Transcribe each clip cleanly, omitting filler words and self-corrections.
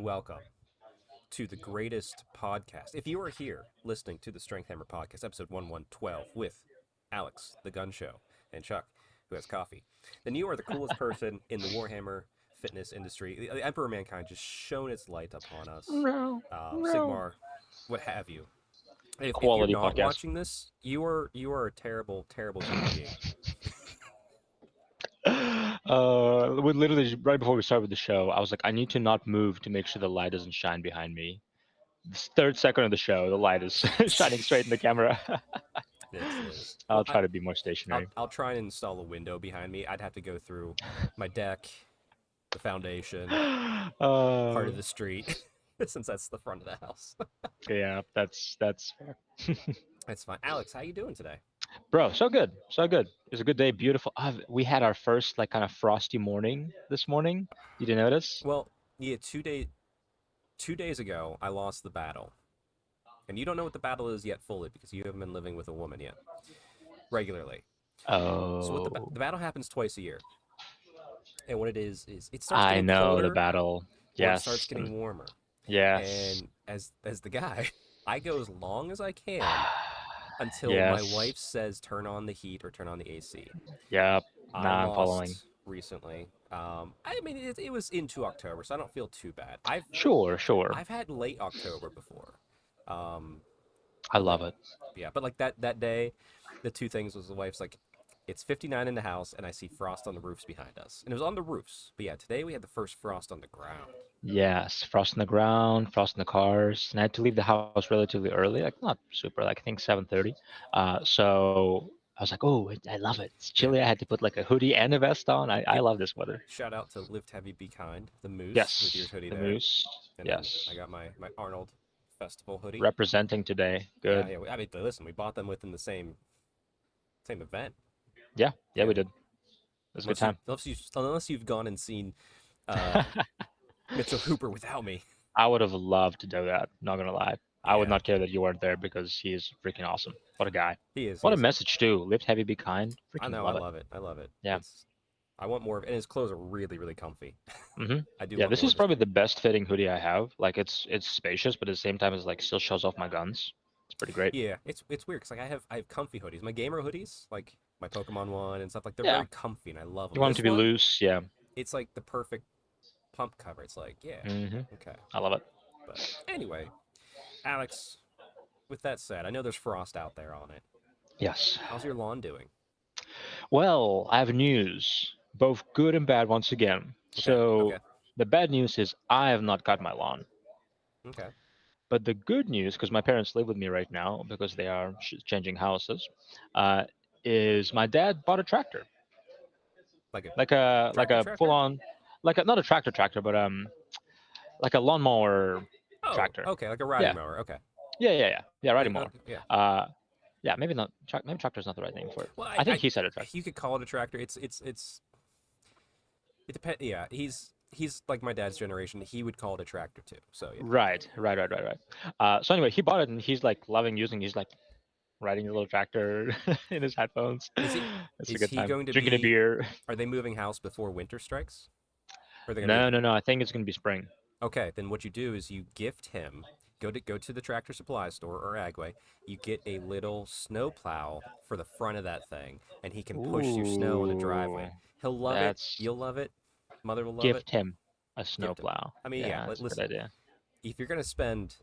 welcome to the greatest podcast. If you are here listening to the Strength Hammer podcast, episode 1112, with Alex, the gun show, and Chuck, who has coffee, then you are the coolest person in the Warhammer fitness industry. The Emperor of Mankind just shone its light upon us. No, no. Sigmar, what have you. If you're Quality not podcast. watching this, you are a terrible, terrible human being. We literally right before we started with the show, I was like, I need to not move to make sure the light doesn't shine behind me. This third second of the show, the light is shining straight in the camera. It is. I'll Well, try to be more I'll, stationary. I'll try and install a window behind me. I'd have to go through my deck, the foundation, part of the street, since that's the front of the house. Yeah, that's fair. That's fine. Alex, how you doing today? Bro, so good, so good. It was a good day, beautiful. We had our first like kind of frosty morning this morning. Did you notice? Well, yeah, 2 days ago, I lost the battle. And you don't know what the battle is yet fully because you haven't been living with a woman yet, regularly. So what Oh, the battle happens twice a year. And what it is it starts I getting know the colder battle. or it starts Yes, getting warmer. yes, And as the guy, I go as long as I can until my yes. wife says turn on the heat or turn on the AC. Yep. I Nah, I'm following. lost recently. I mean it was into October, so I don't feel too bad. Sure, sure. I've had late October before. Um, I but like love it. yeah, but like that day, the two things was the wife's like, it's 59 in the house and I see frost on the roofs behind us, and it was on the roofs. But yeah, today we had the first frost on the ground. Yes, frost on the ground, frost in the cars, and I had to leave the house relatively early, like not super, like I think 7:30. So I was like, oh, I love it. It's Yeah, chilly. I had to put like a hoodie and a vest on. I yep. love this weather. Shout out to Lift Heavy, Be Kind, the Moose with your Yes, hoodie the there, moose. and then I Yes, got my Arnold Festival hoodie. representing today. Yeah, Good. yeah. I mean, listen, we bought them within the same event. Yeah, yeah, Yeah, we did. It was a good unless you time. unless you've gone and seen uh, Mitchell Hooper without me. I would have loved to do that. Not gonna lie. I would Yeah, not care that you weren't there because he is freaking awesome. What a guy. he is. He What a is. message too. Lift heavy, be kind. I Freaking know. I love it. love it. I love it. Yeah. I want more of it. And his clothes are really, really comfy. hmm I do Yeah, want this more is of his probably gear. the best fitting hoodie I have. Like it's spacious, but at the same time, it's like still shows off my guns. It's pretty great. Yeah, it's weird because like I have comfy hoodies. My gamer hoodies, like my Pokemon one and stuff, like they're Yeah, very comfy and I love you them. want it to This be one, loose. Yeah. it's like the perfect pump cover. It's like, yeah, hmm okay. I love it. But anyway, Alex, with that said, I know there's frost out there on it. Yes. How's your lawn doing? Well, I have news, both good and bad once again. Okay, okay, So the bad news is I have not cut my lawn. okay. But the good news, because my parents live with me right now because they are changing houses, uh, is my dad bought a tractor, Like a like a full tractor? on, like a, not a tractor, but like a lawnmower Oh, tractor. okay, like a riding Yeah, mower. Okay. yeah, riding mower. Yeah. Uh, yeah, maybe not. Maybe tractor's not the right name for it. Well, I think he said a tractor. you could call it a tractor. It depends. Yeah, he's like my dad's generation. He would call it a tractor too. So yeah. Right. So anyway, he bought it and he's like loving using. He's like riding the little tractor in his headphones. Is he It's a is good he time. going to Drinking a be? beer. Are they moving house before winter strikes? Or are they gonna be? No. I think it's gonna be spring. Okay, then what you do is you gift him. Go to the tractor supply store or Agway. You get a little snow plow for the front of that thing, and he can push your snow in the Ooh, driveway. He'll love it. that's You'll love it. Mother will love it. gift him a Gift him. snowplow. I mean, yeah. Yeah, that's a good Listen, idea. if you're gonna spend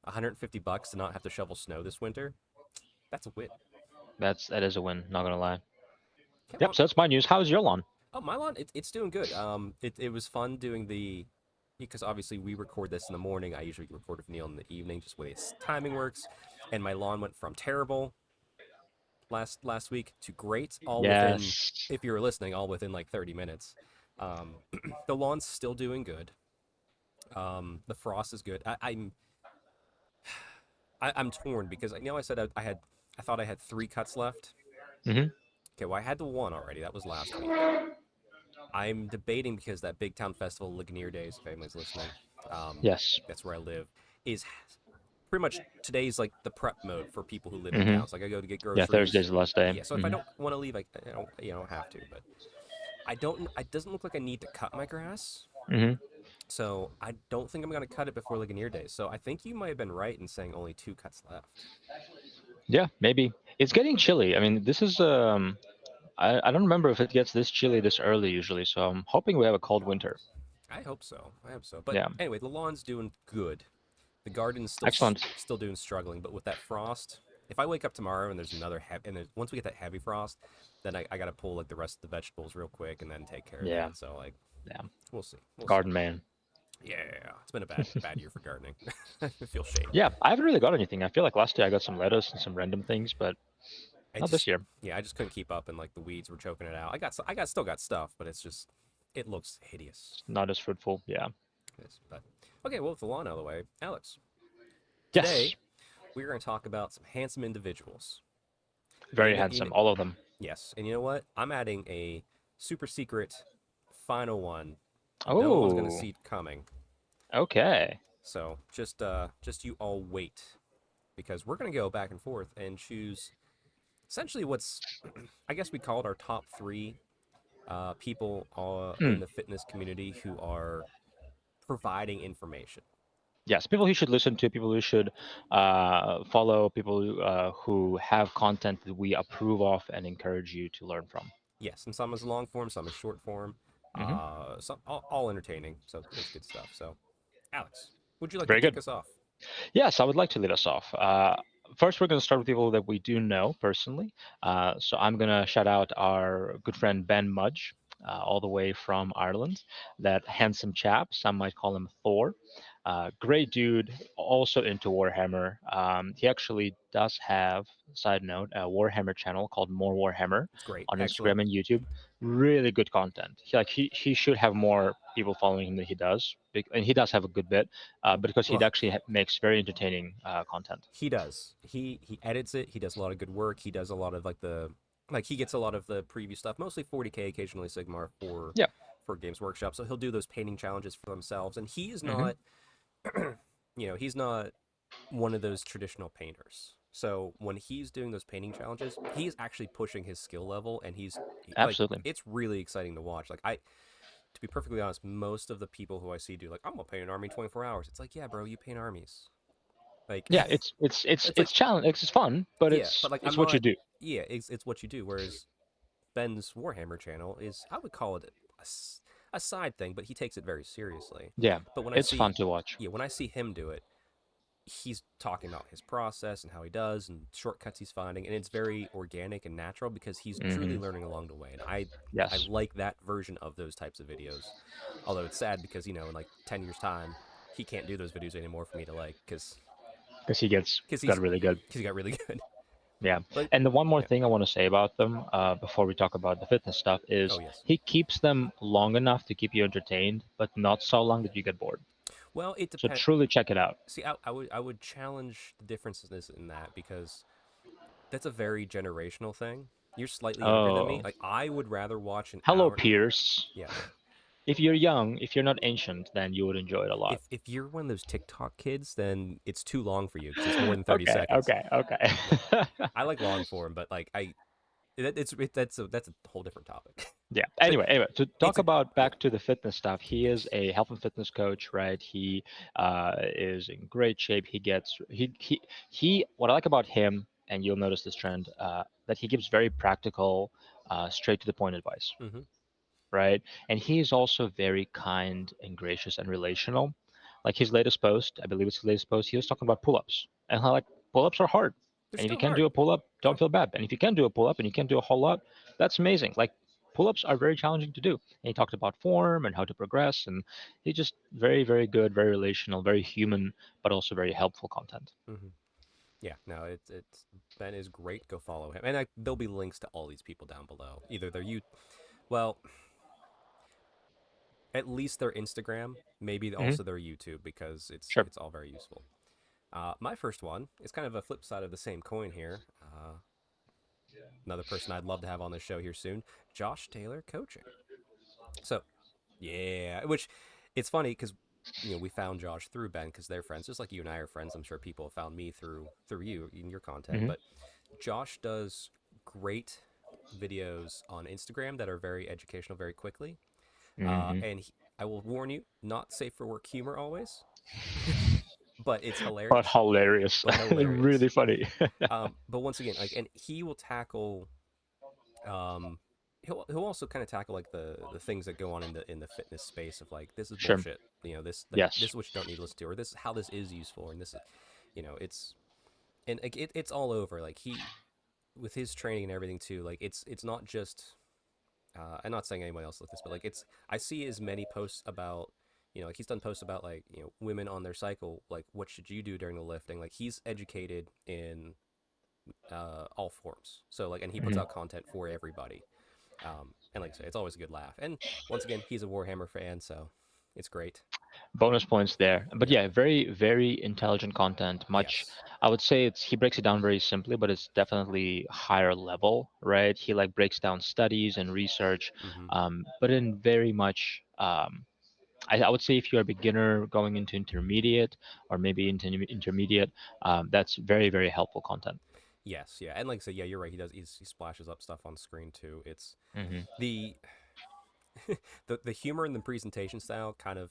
$150 to not have to shovel snow this winter, that's a win. That is a win. Not gonna lie. Okay, Yep. So that's my news. How's your lawn? oh, my lawn, it's doing good. It was fun doing the because obviously we record this in the morning. I usually record with Neil in the evening, just the way its timing works. And my lawn went from terrible last week to great, all within, Yes. if you were listening, all within like 30 minutes. The lawn's still doing good. The frost is good. I'm torn because I know I said I thought I had 3 cuts left. hmm Okay, well I had the one already. That was last week. I'm debating because that Big Town Festival, Ligonier Days, if anyone's listening, um, Yes. that's where I live, is pretty much today's like the prep mode for people who live in hmm towns. Like I go to get Yeah. groceries. Thursday's the last day. Yeah, so if I don't want to leave, I don't have to. But I don't. It doesn't look like I need to cut my grass. hmm So I don't think I'm gonna cut it before Ligonier Day. So I think you might have been right in saying only 2 cuts left. Yeah, maybe. It's getting chilly. I mean, this is I don't remember if it gets this chilly this early usually, so I'm hoping we have a cold winter. I hope so. I hope so. But Yeah, anyway, the lawn's doing good. The garden's excellent. still doing struggling, but with that frost, if I wake up tomorrow and there's another once we get that heavy frost, then I got to pull like the rest of the vegetables real quick and then take care of Yeah, that. So like yeah. we'll see. We'll see. Garden man. Yeah, it's been a bad year for gardening. I feel shame. Yeah, I haven't really got anything. I feel like last year I got some lettuce and some random things, but I not this just year. I just couldn't keep up and like the weeds were choking it out. I got still got stuff, but it's just it looks hideous. It's not as fruitful. Yeah. Yes, but okay, well with the lawn out of the way, Alex. Today Yes. we're going to talk about some handsome individuals. And Very handsome, all of them. yes, and you know what? I'm adding a super secret final one. No one's going to Oh, see it coming. okay. So just you all wait because we're going to go back and forth and choose essentially what's I guess we call it our top 3 people Hmm. in the fitness community who are providing information. Yes, people who should listen to, people who should follow, people who have content that we approve of and encourage you to learn from. Yes, and some is long form, some is short form. Hmm. Some all entertaining, so it's good stuff. So, Alex, would you like to Very kick good. us off? Yes, I would like to lead us off. First, we're going to start with people that we do know personally. So I'm going to shout out our good friend Ben Mudge, all the way from Ireland. That handsome chap, some might call him Thor. Great dude, also into Warhammer. He actually does have, side note, a Warhammer channel called More Warhammer It's great, on excellent. Instagram and YouTube. Really good content. He should have more people following him than he does, and he does have a good bit, but because he Well, actually makes very entertaining content. he does. He edits it. He does a lot of good work. He does a lot of like he gets a lot of the preview stuff, mostly 40K, occasionally Sigmar Yeah. for Games Workshop. So he'll do those painting challenges for themselves, and he is Hmm. not, he's not one of those traditional painters. So when he's doing those painting challenges, he's actually pushing his skill level, and like Absolutely. it's really exciting to watch. To be perfectly honest, most of the people who I see do like I'm gonna paint an army in 24 hours. It's like, yeah, bro, you paint armies. Like Yeah, it's it's like it's challenge. It's fun, but yeah, but like I'm it's what you not. do. Yeah, it's what you do. Whereas Ben's Warhammer channel is I would call it a side thing, but he takes it very seriously. Yeah, But when I it's fun see to watch. when I see him do it, he's talking about his process and how he does and shortcuts he's finding, and it's very organic and natural because he's truly Hmm. learning along the way. And I Yes, like that version of those types of videos. Although it's sad because in like 10 years time he can't do those videos anymore for me to like because he gets because got really good. he got really good. Yeah, But and the one more yeah, thing I want to say about them before we talk about the fitness stuff oh is yes. he keeps them long enough to keep you entertained, but not so long that you get bored. Well, it So depends. truly check it out. See, I would challenge the differences in that because that's a very generational thing. You're slightly younger than me. Oh, Like I would rather watch an hello, hour. Pierce. Yeah, If you're young, if you're not ancient, then you would enjoy it a lot. if you're one of those TikTok kids, then it's too long for you because it's more than 30 Okay, seconds. okay, okay. Yeah, I like long form, but like that's a whole different topic. Yeah. But Anyway, to it's talk a about yeah. back to the fitness stuff, he is a health and fitness coach, right? He is in great shape. He gets he. What I like about him, and you'll notice this trend, that he gives very practical, straight to the point advice, Hmm. right? And he is also very kind and gracious and relational. Like his latest post, I believe it's his latest post, he was talking about pull-ups and how like pull-ups are hard. They're And if you still can't do hard. a pull-up, Yeah. don't feel bad. And if you can do a pull-up and you can do a whole lot, that's amazing. Like pull-ups are very challenging to do. And he talked about form and how to progress, and he's just very, very good, very relational, very human, but also very helpful content. Hmm. Yeah. No, it's Ben is great. Go follow him, and there'll be links to all these people down below. Either they're you, well, at least their Instagram, maybe Hmm. also their YouTube because Sure. it's all very useful. My first one is kind of a flip side of the same coin here. Another person I'd love to have on this show here soon, Josh Taylor coaching. So yeah, which it's funny because we found Josh through Ben because they're friends, just like you and I are friends. I'm sure people have found me through you in your content, Hmm. but Josh does great videos on Instagram that are very educational very quickly. Hmm. And I will warn you, not safe for work humor always, but it's But hilarious. hilarious. But hilarious. Really funny. But once again, like, and he will tackle. Um, he'll also kind of tackle like the things that go on in the fitness space of like this is Sure. bullshit. This like this Yes. is what you don't need to listen to, or this is how this is useful, and this is, it's and like, it's all over. Like he with his training and everything too. Like it's not just. I'm not saying anyone else like this, but like I see as many posts about like he's done posts about like women on their cycle, like what should you do during the lifting. Like he's educated in all forms. So like, and he puts Mhm. out content for everybody. And like I say, it's always a good laugh. And once again, he's a Warhammer fan, so it's great. Bonus points there. But Yep. yeah, very, very intelligent content. Much, Yes. I would say he breaks it down very simply, but it's definitely higher level, right? He like breaks down studies and research, Mm-hmm. but in very much, I would say if you're a beginner going into intermediate or maybe into intermediate, that's very, very helpful content. Yes. Yeah. And like I said, yeah, you're right. He splashes up stuff on screen too. It's Hmm. the the humor in the presentation style kind of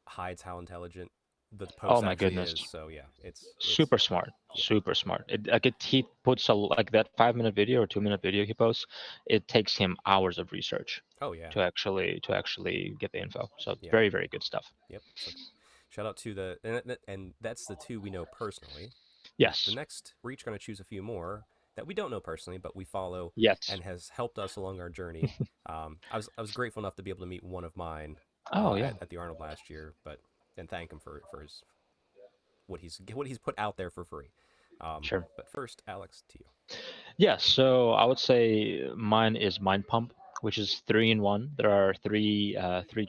hides how intelligent the Oh post my actually goodness. is. So yeah, it's Super smart, yeah. super smart. Like he puts a like that 5 minute video or 2 minute video he posts. It takes him hours of research Oh yeah. to actually get the info. So Yeah. very very good stuff. Yep. So shout out to and that's the two we know personally. The Yes. next, we're each going to choose a few more that we don't know personally, but we follow Yes. and has helped us along our journey. I was grateful enough to be able to meet one of mine Oh yeah. at the Arnold last year, but and thank him for his what he's put out there for free. Sure. But first, Alex, to you. Yeah. So I would say mine is Mind Pump, which is 3 in 1. There are three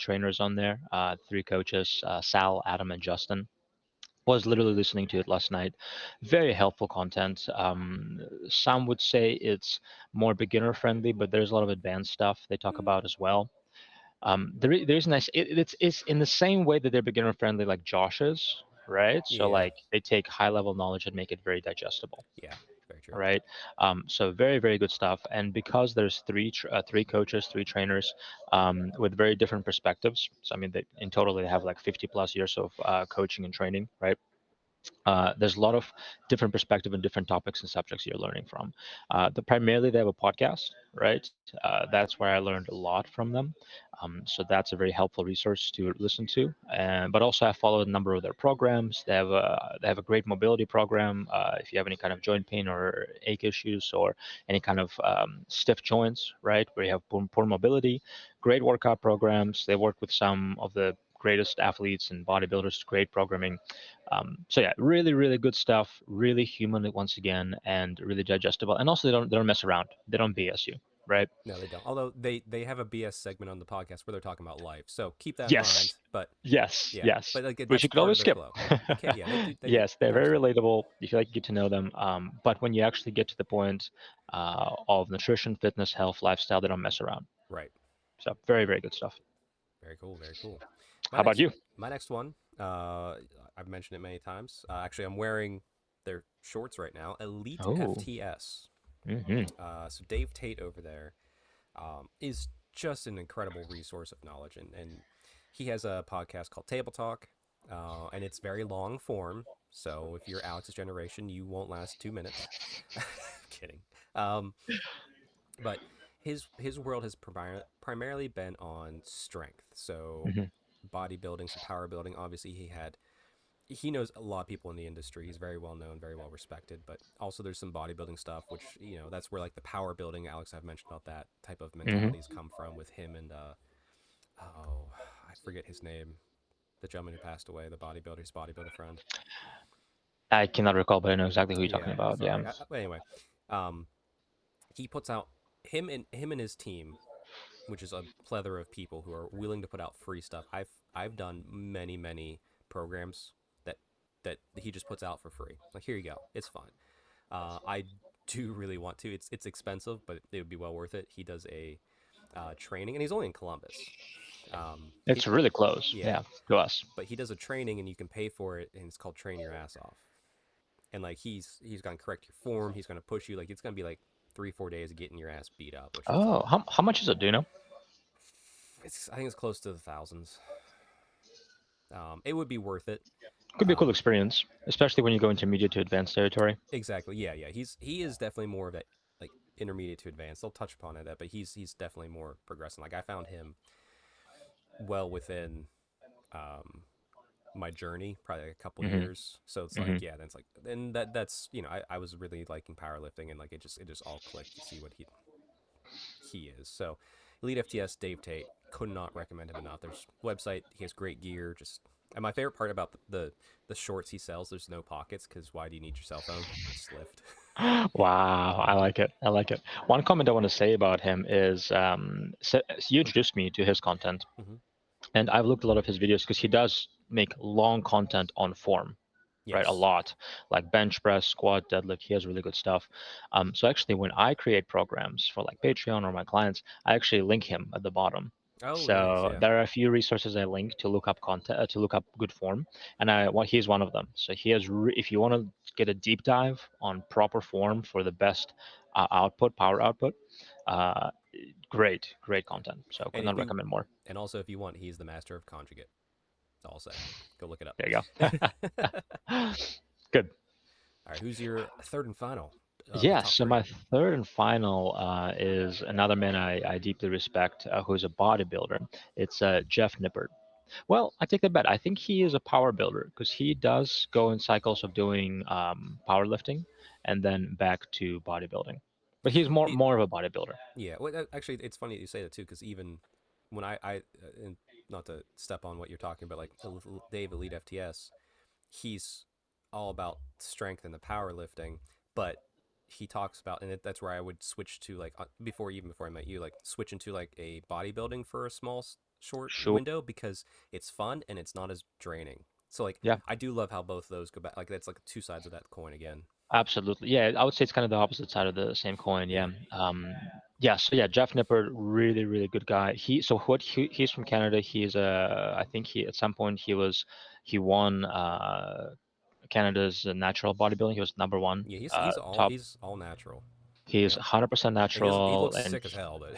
trainers on there, three coaches, Sal, Adam, and Justin. Was literally listening to it last night. Very helpful content. Some would say it's more beginner friendly, but there's a lot of advanced stuff they talk about as well. There's nice. It's in the same way that they're beginner friendly, like Josh's, right? So Yeah, like they take high level knowledge and make it very digestible, yeah, very true. right? So very very good stuff. And because there's three coaches, three trainers, with very different perspectives. So I mean, in total they have like 50 plus years of coaching and training, right? There's a lot of different perspective and different topics and subjects you're learning from. Primarily they have a podcast, right? That's where I learned a lot from them. So that's a very helpful resource to listen to. And but also I followed a number of their programs. They have a great mobility program. If you have any kind of joint pain or ache issues or any kind of stiff joints, right, where you have poor mobility, great workout programs. They work with some of the greatest athletes and bodybuilders. Great programming. So yeah, really, really good stuff. Really human once again, and really digestible. And also, they don't mess around. They don't BS you, right? No, they don't. Although they have a BS segment on the podcast where they're talking about life, so keep that in Yes, mind. But yes, yeah, yes. but like Which that's you could part of always their skip. flow. You can't. Yeah, they do. Yes, they're very Absolutely relatable. You feel like you get to know them. But when you actually get to the point of nutrition, fitness, health, lifestyle, they don't mess around. right. So very, very good stuff. Very cool. Very cool. My How about next you? my next one. I've mentioned it many times. Actually, I'm wearing their shorts right now. Elite Oh. FTS. Hmm. So Dave Tate over there is just an incredible resource of knowledge, and he has a podcast called Table Talk, and it's very long form. So if you're Alex's generation, you won't last 2 minutes. Kidding. Um, but his world has primarily been on strength. So Hmm. bodybuilding, some power building. Obviously, he knows a lot of people in the industry. He's very well known, very well respected. But also, there's some bodybuilding stuff, which that's where like the power building. Alex, I've mentioned about that type of Hmm. mentalities come from with him and oh, I forget his name. The gentleman who passed away, his bodybuilder friend. I cannot recall, but I know exactly who you're talking Yeah, about. Yeah. sorry. But anyway, um, he puts out him and his team, which is a plethora of people who are willing to put out free stuff. I've done many programs that he just puts out for free. Like, here you go, it's fine. I do really want to. It's expensive, but it would be well worth it. He does a training, and he's only in Columbus. It's really close. Yeah, Yeah, to us. but he does a training, and you can pay for it, and it's called Train Your Ass Off. And like he's gonna correct your form. He's gonna push you. Like, it's gonna be like 3-4 days of getting your ass beat up, which is Oh, how much is it? Do you know? I think it's close to the thousands. It would be worth it. Could be a cool Um, experience, especially when you go intermediate to advanced territory. exactly. Yeah, yeah. He is definitely more of that like intermediate to advanced. They'll touch upon it, but he's definitely more progressing. Like I found him well within um my journey, probably like a couple Hmm. years. So it's Hmm. like, yeah, then it's like, and that's I was really liking powerlifting, and like it just all clicked to see what he is. So Elite FTS Dave Tate, could not recommend him enough. There's website, he has great gear. Just and my favorite part about the shorts he sells, there's no pockets because why do you need your cell phone? Just lift. Wow, I like it. I like it. One comment I want to say about him is, so you introduced me to his content, Hmm. and I've looked a lot of his videos because he does make long content on form, right? A Yes. lot, like bench press, squat, deadlift. He has really good stuff. So actually, when I create programs for like Patreon or my clients, I actually link him at the bottom. Oh, nice. So Yeah. there are a few resources I link to look up content, to look up good form, and he's one of them. So he has, if you want to get a deep dive on proper form for the best power output, uh, great Yeah. content. So could And not recommend more. also if you want, he's the master of conjugate. That's all I'll say. Go look it up. There you All go. Good. right. Who's your third and final of the Yeah, top so three? my third and final is another man I deeply respect, who's a bodybuilder. It's Jeff Nippert. Well, I take that bet. I think he is a power builder because he does go in cycles of doing powerlifting and then back to bodybuilding. But he's He, more of a bodybuilder. yeah. Well, actually, it's funny that you say that too, because even when and not to step on what you're talking about, like Dave Elite FTS, he's all about strength and the powerlifting, but he talks about, and that's where I would switch to like before I met you, like switch into like a bodybuilding for a small short Sure. window because it's fun and it's not as draining. So like Yeah, I do love how both of those go back. Like that's like two sides of that coin again. absolutely. Yeah, I would say it's kind of the opposite side of the same coin. Yeah. Yeah. Yeah. So yeah, Jeff Nippert, really good guy. He's from Canada. He's I think he at some point he won Canada's natural bodybuilding. He was number one, Yeah, top. he's all natural. He's Yeah. 100% And he natural, looks and sick as hell, but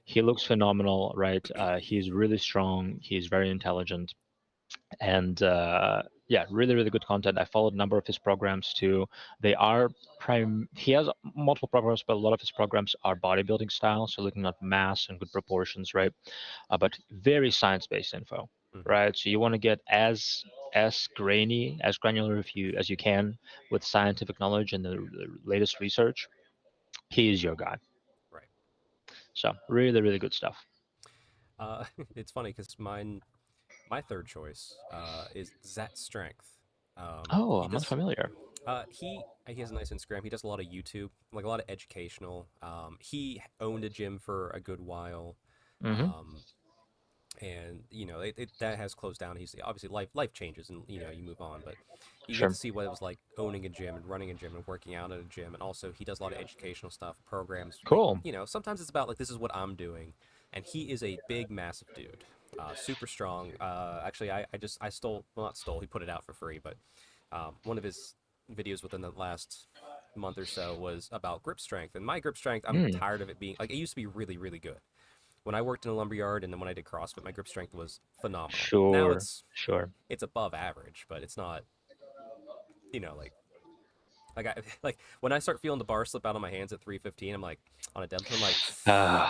he looks phenomenal, right? He's really strong. He's very intelligent, and yeah, really good content. I followed a number of his programs too. They are prime. He has multiple programs, but a lot of his programs are bodybuilding style, so looking at mass and good proportions, right? But very science-based info, hmm. right? So you want to get as granular as you can with scientific knowledge and the latest research. He is your guy. Right. So really good stuff. It's funny because my third choice is Zat Strength. Oh, He I'm not does familiar. he has a nice Instagram. He does a lot of YouTube, like a lot of educational. He owned a gym for a good while. Hmm. Um, and that has closed down. He's obviously life changes, and you move on, but you get to Sure. see what it was like owning a gym and running a gym and working out at a gym. And also he does a lot of educational stuff, programs, like Cool. sometimes it's about like this is what I'm doing. And he is a big massive dude, super strong. Actually, I stole, well, not stole, he put it out for free, but one of his videos within the last month or so was about grip strength. And my grip strength, I'm Mm, tired of it being like, it used to be really good when I worked in a lumberyard, and then when I did CrossFit, my grip strength was phenomenal. Now sure. it's Sure. it's above average, but it's not, like I like when I start feeling the bar slip out of my hands at 315, I'm like on a deadlift, I'm like,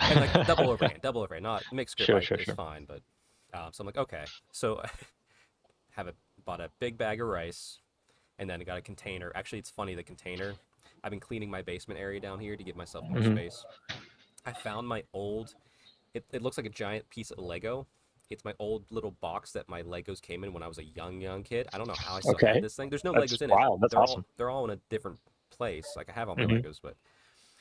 and like Ah. double overhand, not mixed grip. Sure, I sure, is sure. fine, but so I'm like, okay, so have a bought a big bag of rice, and then I got a container. Actually, it's funny, the container. I've been cleaning my basement area down here to give myself more Hmm. space. I found my old, it looks like a giant piece of Lego. It's my old little box that my Legos came in when I was a young kid. I don't know how I still had Okay. this thing. There's no That's Legos in it. wow. That's awesome. They're all in a different place. Like I have all my Hmm. Legos, but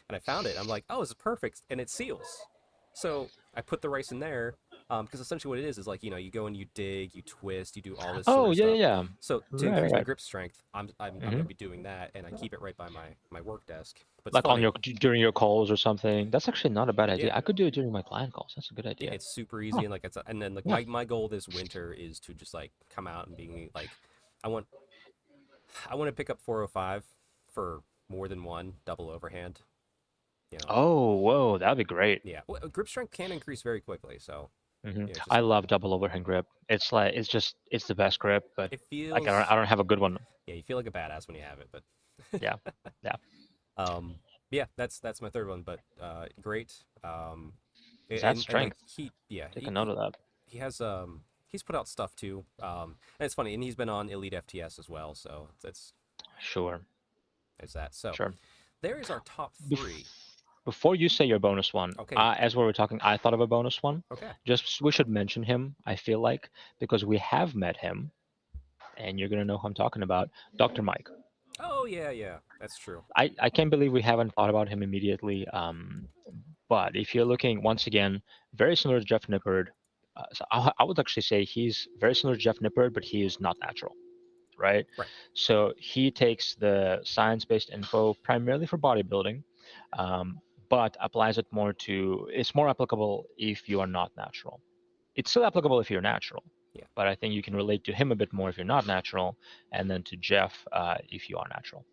and I found it. I'm like, oh, this is perfect, and it seals. So I put the rice in there, because essentially what it is like you go and you dig, you twist, you do all this sort Oh of yeah, yeah, stuff. yeah. So to Right, increase right, my right. grip strength, I'm Hmm. gonna be doing that, and I keep it right by my work desk. But it's Like on funny, your during your calls or something. That's actually not a bad yeah, idea. I could do it during my client calls. That's a good yeah, idea. it's super Huh. easy, and like and then like Yeah. my goal this winter is to just like come out and being like, I want I want to pick up 405 for more than one double overhand. You know, Oh, whoa, that'd be great. yeah, well, grip strength can increase very quickly, so. Hmm. You know, it's just I love double overhand grip. It's like it's the best grip, but it like feels I don't have a good one. yeah, you feel like a badass when you have it, but Yeah, yeah. um yeah, that's my third one, but great. That's And like strength. he yeah, Take a note of that. he has he's put out stuff too. And it's funny, and he's been on Elite FTS as well, so it's Sure, there's that. So sure. there is our top Bef- 3. Before you say your bonus one, Okay, as we were talking, I thought of a bonus one. okay. Just we should mention him. I feel like because we have met him, and you're gonna know who I'm talking about, Dr. Mike. Oh yeah, yeah, that's true. I can't believe we haven't thought about him immediately. But if you're looking once again, very similar to Jeff Nippard. So I would actually say he's very similar to Jeff Nippard, but he is not natural, right? Right. So he takes the science-based info primarily for bodybuilding, um, but applies it more to. It's more applicable if you are not natural. It's still applicable if you're natural, Yeah. but I think you can relate to him a bit more if you're not natural, and then to Jeff if you are natural.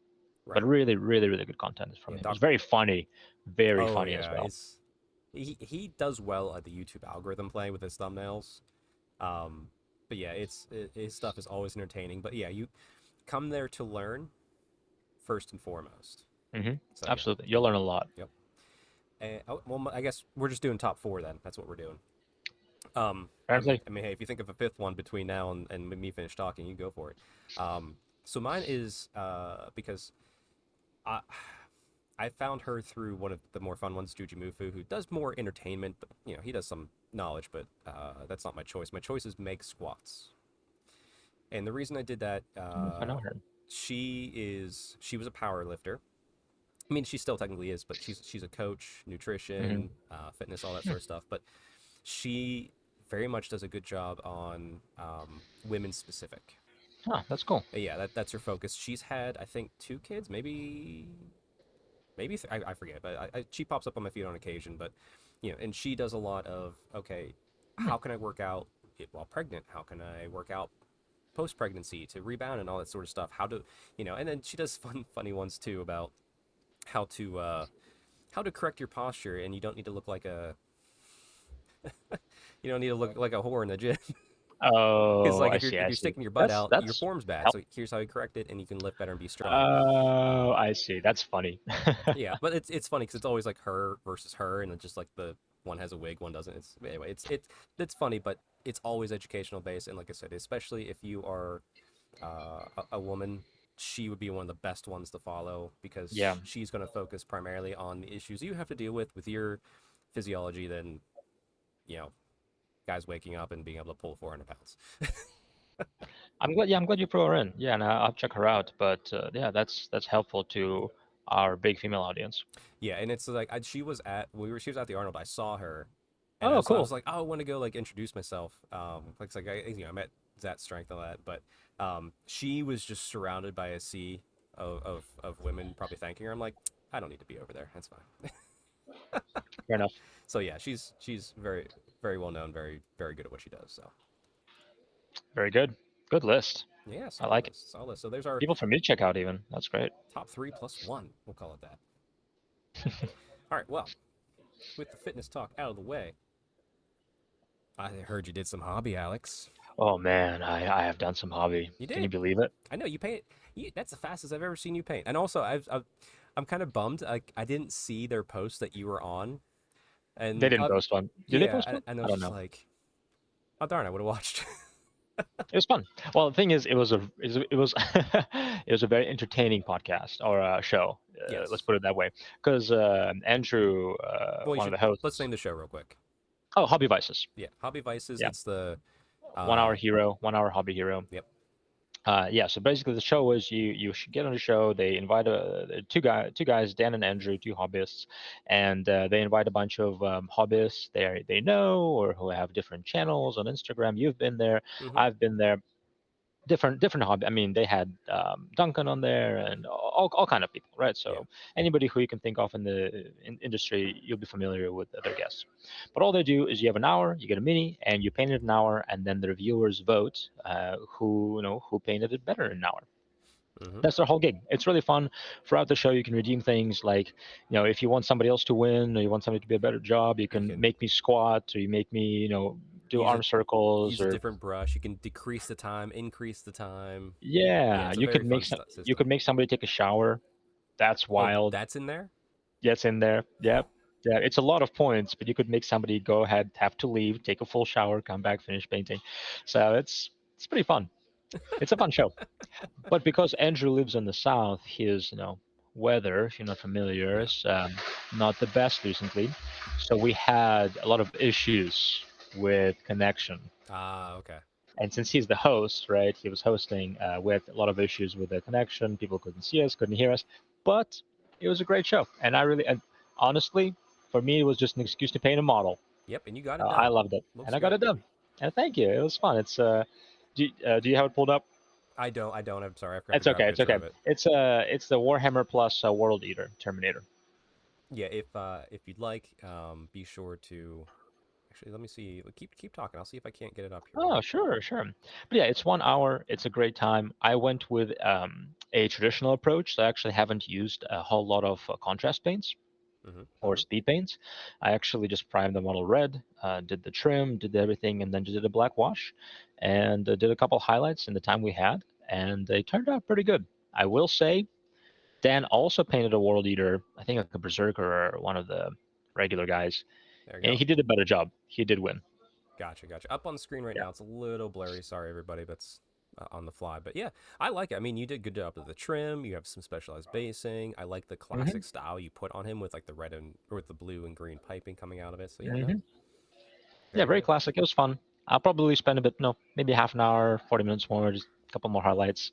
But Right. really, really, really good content from Yeah. him. It's very Oh funny as yeah, well. it's he does well at the YouTube algorithm play with his thumbnails. Um, but yeah, his stuff is always entertaining. But yeah, you come there to learn first and foremost. Hmm. So yeah, Absolutely, you'll learn a lot. yep. Oh, well, I guess we're just doing top 4 then. That's what we're doing. Apparently, Hey, if you think of a fifth one between now and me finish talking, you go for it. So mine is because I I found her through one of the more fun ones, Jujimufu, who does more entertainment, but you know he does some knowledge, but that's not my choice. My choice is Meg Squats, and the reason I did that, I know her. she was a power lifter. I mean, she still technically is, but she's a coach, Hmm. nutrition, fitness, all that sort of stuff. But she very much does a good job on women specific. Oh, that's cool. Yeah, that's her focus. She's had I think 2 kids, maybe I forget, but she pops up on my feed on occasion. But you know, and she does a lot of okay, Hmm. how can I work out while pregnant? How can I work out post pregnancy to rebound and all that sort of stuff? How to and then she does funny ones too about how to uh, how to correct your posture, and you don't need to look like a whore in the gym. Because Oh, like I if see. I you're see. sticking your butt That's out, your that's form's bad. help. So here's how you correct it, and you can lift better and be strong. Oh, Um, I see. That's funny. yeah, but it's funny because it's always like her versus her, and it's just like the one has a wig, one doesn't. It's anyway, it's funny, but it's always educational based. And like I said, especially if you are a woman, she would be one of the best ones to follow Yeah. because she's going to focus primarily on the issues you have to deal with your physiology than you know guys waking up and being able to pull 400 pounds. I'm glad. Yeah, I'm glad you brought her in. Yeah, and I'll check her out. But yeah, that's helpful to our big female audience. Yeah, and it's like she was at the Arnold. I saw her, and Oh, I was cool. like, oh, I want to go like introduce myself. Like I met Zat Strength and all that, but she was just surrounded by a sea of women probably thanking her. I'm like, I don't need to be over there. That's fine. Fair enough. So yeah, she's very well known, very good at what she does. So Very good. Good list. yeah, I like it. solid list. So there's our People for me to check out even. That's great. top 3 plus 1. We'll call it that. All right. Well, with the fitness talk out of the way, I heard you did some hobby, Alex. Oh man, I have done some hobby. You Can you did. believe it? I know you paint. That's the fastest I've ever seen you paint. And also, I'm kind of bummed. I didn't see their post that you were on, They and didn't post one. Did they yeah, post one? and I I was don't just know. like, oh darn, I would have watched. It was fun. Well, the thing is, it was it was a very entertaining podcast or show. Let's Yes. put it that way. Because Andrew, Well, one of the let's hosts. name the show real quick. Oh, Hobby Vices. Yeah, Hobby Vices. Yeah, It's the 1 hour hero, 1 hour hobby hero. yep. Yeah, so basically the show was you should get on the show. They invite two guys, Dan and Andrew, two hobbyists, and they invite a bunch of hobbyists they know or who have different channels on Instagram. You've been there, Mm-hmm. I've been there. Different hobby. I mean, they had Duncan on there and all kind of people, right? Yeah. So anybody who you can think of in the industry, you'll be familiar with their guests. But all they do is you have an hour, you get a mini, and you paint it an hour, and then the reviewers vote who painted it better in an hour. Mm-hmm. That's their whole gig. It's really fun. Throughout the show, you can redeem things like, if you want somebody else to win or you want somebody to be a better job, you You can can make me squat or you make me, do use arm circles use a or different brush. You can decrease the time, increase the time. Yeah, yeah, it's a you could very make fun some. You could system. make somebody take a shower. That's Oh, wild. that's in there. Gets in there. Yep. Yeah, it's a lot of points, but you could make somebody go ahead, have to leave, take a full shower, come back, finish painting. So it's pretty fun. It's a fun show. But because Andrew lives in the south, his weather, if you're not familiar, Yeah. is not the best recently. So we had a lot of issues with connection. Ah, okay. And since he's the host, right, he was hosting with a lot of issues with the connection. People couldn't see us, couldn't hear us, but it was a great show. And honestly, for me, it was just an excuse to paint a model. Yep, and you got it I done. loved it, and Looks I got good. it done. And thank you. It was fun. Do you have it pulled up? I don't. I don't. I'm sorry. I forgot to It's grab a okay. It's picture okay. of it. It's the Warhammer plus World Eater Terminator. Yeah. If you'd like, be sure to. Actually, let me see. Keep talking. I'll see if I can't get it up here while Oh, we talk. sure, sure. But yeah, it's 1 hour. It's a great time. I went with a traditional approach. So I actually haven't used a whole lot of contrast paints or Mm-hmm. speed paints. I actually just primed the model red, did the trim, did everything, and then just did a black wash, and did a couple highlights in the time we had, and they turned out pretty good. I will say, Dan also painted a World Eater, I think like a Berserker or one of the regular guys, There you and go. he did a better job. He did win. Gotcha. Gotcha. Up on the screen right Yeah. now. It's a little blurry. Sorry, everybody. That's on the fly. But yeah, I like it. I mean, you did good job with the trim. You have some specialized basing. I like the hmm classic style you put on him with like the red and or with the blue and green piping coming out of it. So yeah, no, hmm Yeah, very very good. classic. It was fun. I'll probably spend a bit, no, maybe half an hour, 40 minutes more, just a couple more highlights.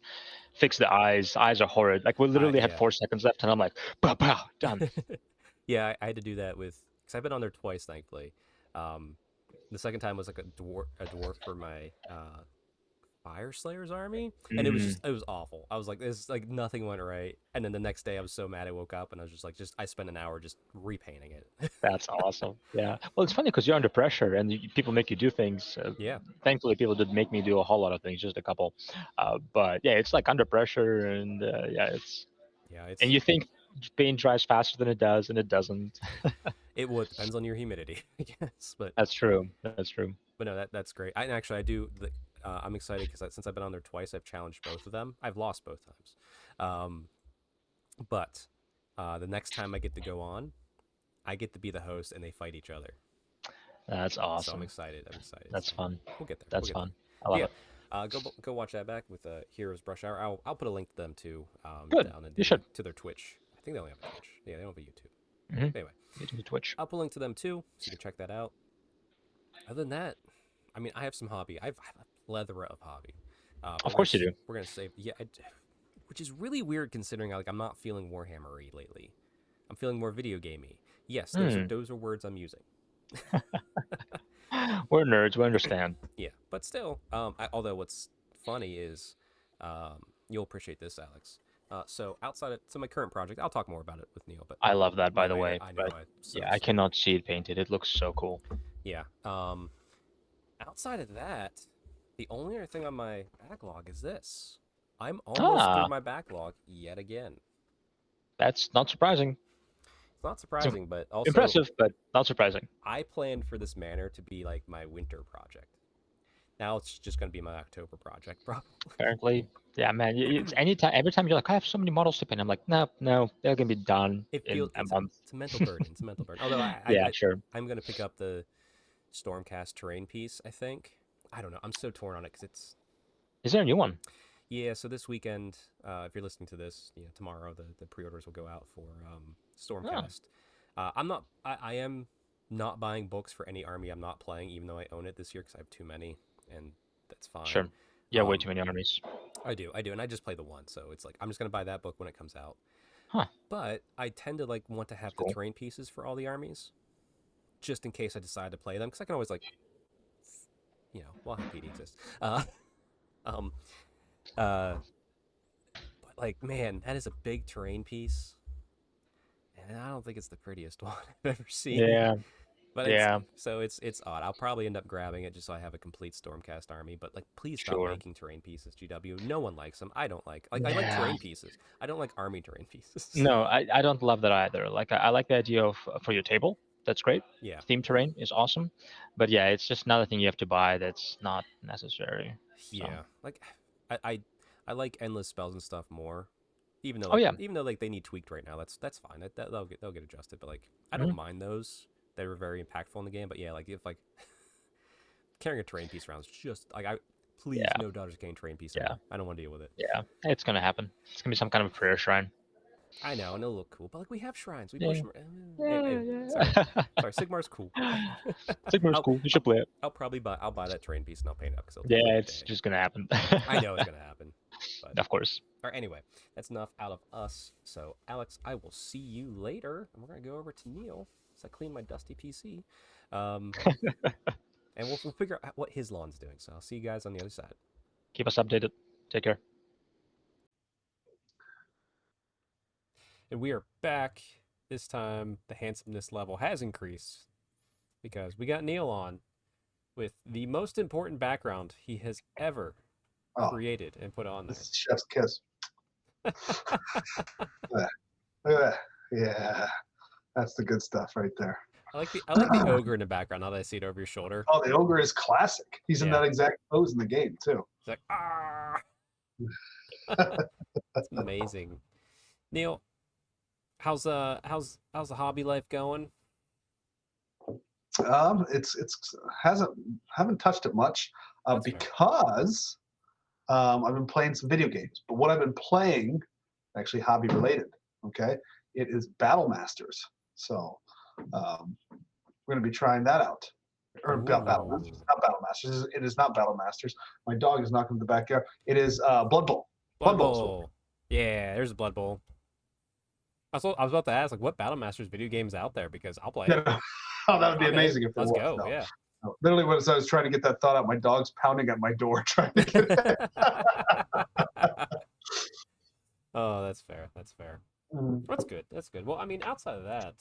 Fix the eyes. Eyes are horrid. Like we literally had Yeah. 4 seconds left, and I'm like, pow, pow, done. Yeah, I had to do that with because I've been on there twice, thankfully. Um, the second time was like a dwarf for my Fire Slayer's army, and Mm, it was awful. I was like, this like nothing went right, and then the next day I was so mad I woke up and I was just like, just I spent an hour just repainting it. that's awesome. Yeah. Well, it's funny because you're under pressure and people make you do things. Yeah, Thankfully, people did make me do a whole lot of things, just a couple. But yeah, it's like under pressure, and yeah, yeah, and it's you think paint dries faster than it does, and it doesn't. it would depends on your humidity, I guess, That's true. That's true. but no, that's great. I and actually I do the. I'm excited because since I've been on there twice, I've challenged both of them. I've lost both times, um, but the next time I get to go on, I get to be the host and they fight each other. That's So I'm awesome. excited. I'm excited. That's So fun. we'll get there. We'll That's get there. fun. I But love yeah, it. go watch that back with Heroes Brush Hour. I'll put a link to them too Good. down in You should. to their Twitch. I think they only have a Twitch. Yeah, they don't have a YouTube. Mm-hmm. Anyway, You do Twitch. I'll put a link to them too, so you can check that out. Other than that, I mean, I have some hobby. I have a plethora of hobby. Of course you do. We're gonna save. Yeah, which is really weird considering like I'm not feeling Warhammery lately. I'm feeling more video gamey. Yes, Hmm. those are words I'm using. We're nerds. We understand. Yeah, but still, although what's funny is, you'll appreciate this, Alex. So outside of my current project, I'll talk more about it with Neil. But I love that, by no, the way. I know, But I so yeah, I cannot see it painted. It looks so cool. yeah. Outside of that, the only other thing on my backlog is this. I'm almost through Ah, my backlog yet again. that's not surprising. It's not It's surprising, but also impressive, but not surprising. I planned for this manor to be like my winter project. Now it's just going to be my October project, probably. Apparently, yeah, man. It's anytime, every time you're like, I have so many models to paint. I'm like, no, no, they're gonna be done It feels in a month. it's a mental burden. It's a mental burden. Although Yeah, sure. I'm gonna pick up the Stormcast terrain piece. I think I don't know. I'm so torn on it because it's Is there a new one? yeah. So this weekend, if you're listening to this, tomorrow the pre-orders will go out for Oh, Stormcast. I'm not. I am not buying books for any army I'm not playing, even though I own it this year because I have too many, and that's sure. fine. Yeah, way Um, too many armies. I do, and I just play the one, so it's like I'm just gonna buy that book when it comes out. Huh. But I tend to like want to That's have the cool. terrain pieces for all the armies, just in case I decide to play them, because I can always like, well, how PD exists. Um, uh, but like, man, that is a big terrain piece, and I don't think it's the prettiest one I've ever seen. Yeah, But yeah, it's odd. I'll probably end up grabbing it just so I have a complete Stormcast army. But like, please stop sure. making terrain pieces, GW. No one likes them. I don't like I like Yeah. terrain pieces. I don't like army terrain pieces. No, I don't love that either. Like I like the idea of for your table. That's great. Yeah. Theme terrain is awesome, but yeah, it's just another thing you have to buy that's not necessary. So, Yeah. Like I I, I like endless spells and stuff more. oh yeah, Even though like they need tweaked right now, that's fine. They'll get adjusted. But like I don't hmm mind those. They were very impactful in the game. But yeah, like if like carrying a terrain piece around is just like I please yeah, no Daughters of Cain terrain piece yeah, ever. I don't want to deal with it. yeah. It's gonna happen. It's gonna be some kind of prayer shrine. I know, and it'll look cool. But like we have shrines, we push Yeah, them. yeah, Anyway, sorry, yeah. sorry. Sigmar's cool. Sigmar's I'll, cool. You I'll should play it. I'll buy that terrain piece and I'll paint it up because it'll take Yeah, like a it's day. just gonna happen. I know it's gonna happen, but Of course. or anyway, that's enough out of us. So Alex, I will see you later, and we're gonna go over to Neil as I clean my dusty PC, um, and we'll figure out what his lawn's doing. So I'll see you guys on the other side. Keep us updated. Take care. And we are back. This time the handsomeness level has increased because we got Neil on with the most important background he has ever Oh, created and put on this there. is chef's kiss. Look at that. Yeah, that's the good stuff right there. I like the ogre in the background now that I see it over your shoulder. Oh, the ogre is classic. He's in Yeah. that exact pose in the game too. It's like ah, it's amazing. Neil, how's the hobby life going? It's haven't touched it much That's fair. because I've been playing some video games. But what I've been playing, actually hobby related. Okay, it is Battle Masters. So we're going to be trying that out. Or Battle Masters, Ooh. not Battle Masters. It is not Battle Masters. My dog is knocking in the backyard. It is Blood Bowl. Blood Bowl. is what- Bowl. Yeah, there's a Blood Bowl. I was about to ask like what Battle Masters video games out there because I'll play it. Oh, that would be I'm in. amazing if there Let's was. go. No. Yeah. No. Literally, when I was trying to get that thought out, my dog's pounding at my door trying to get it. Oh, that's fair. That's fair. That's good. That's good. Well, I mean, outside of that,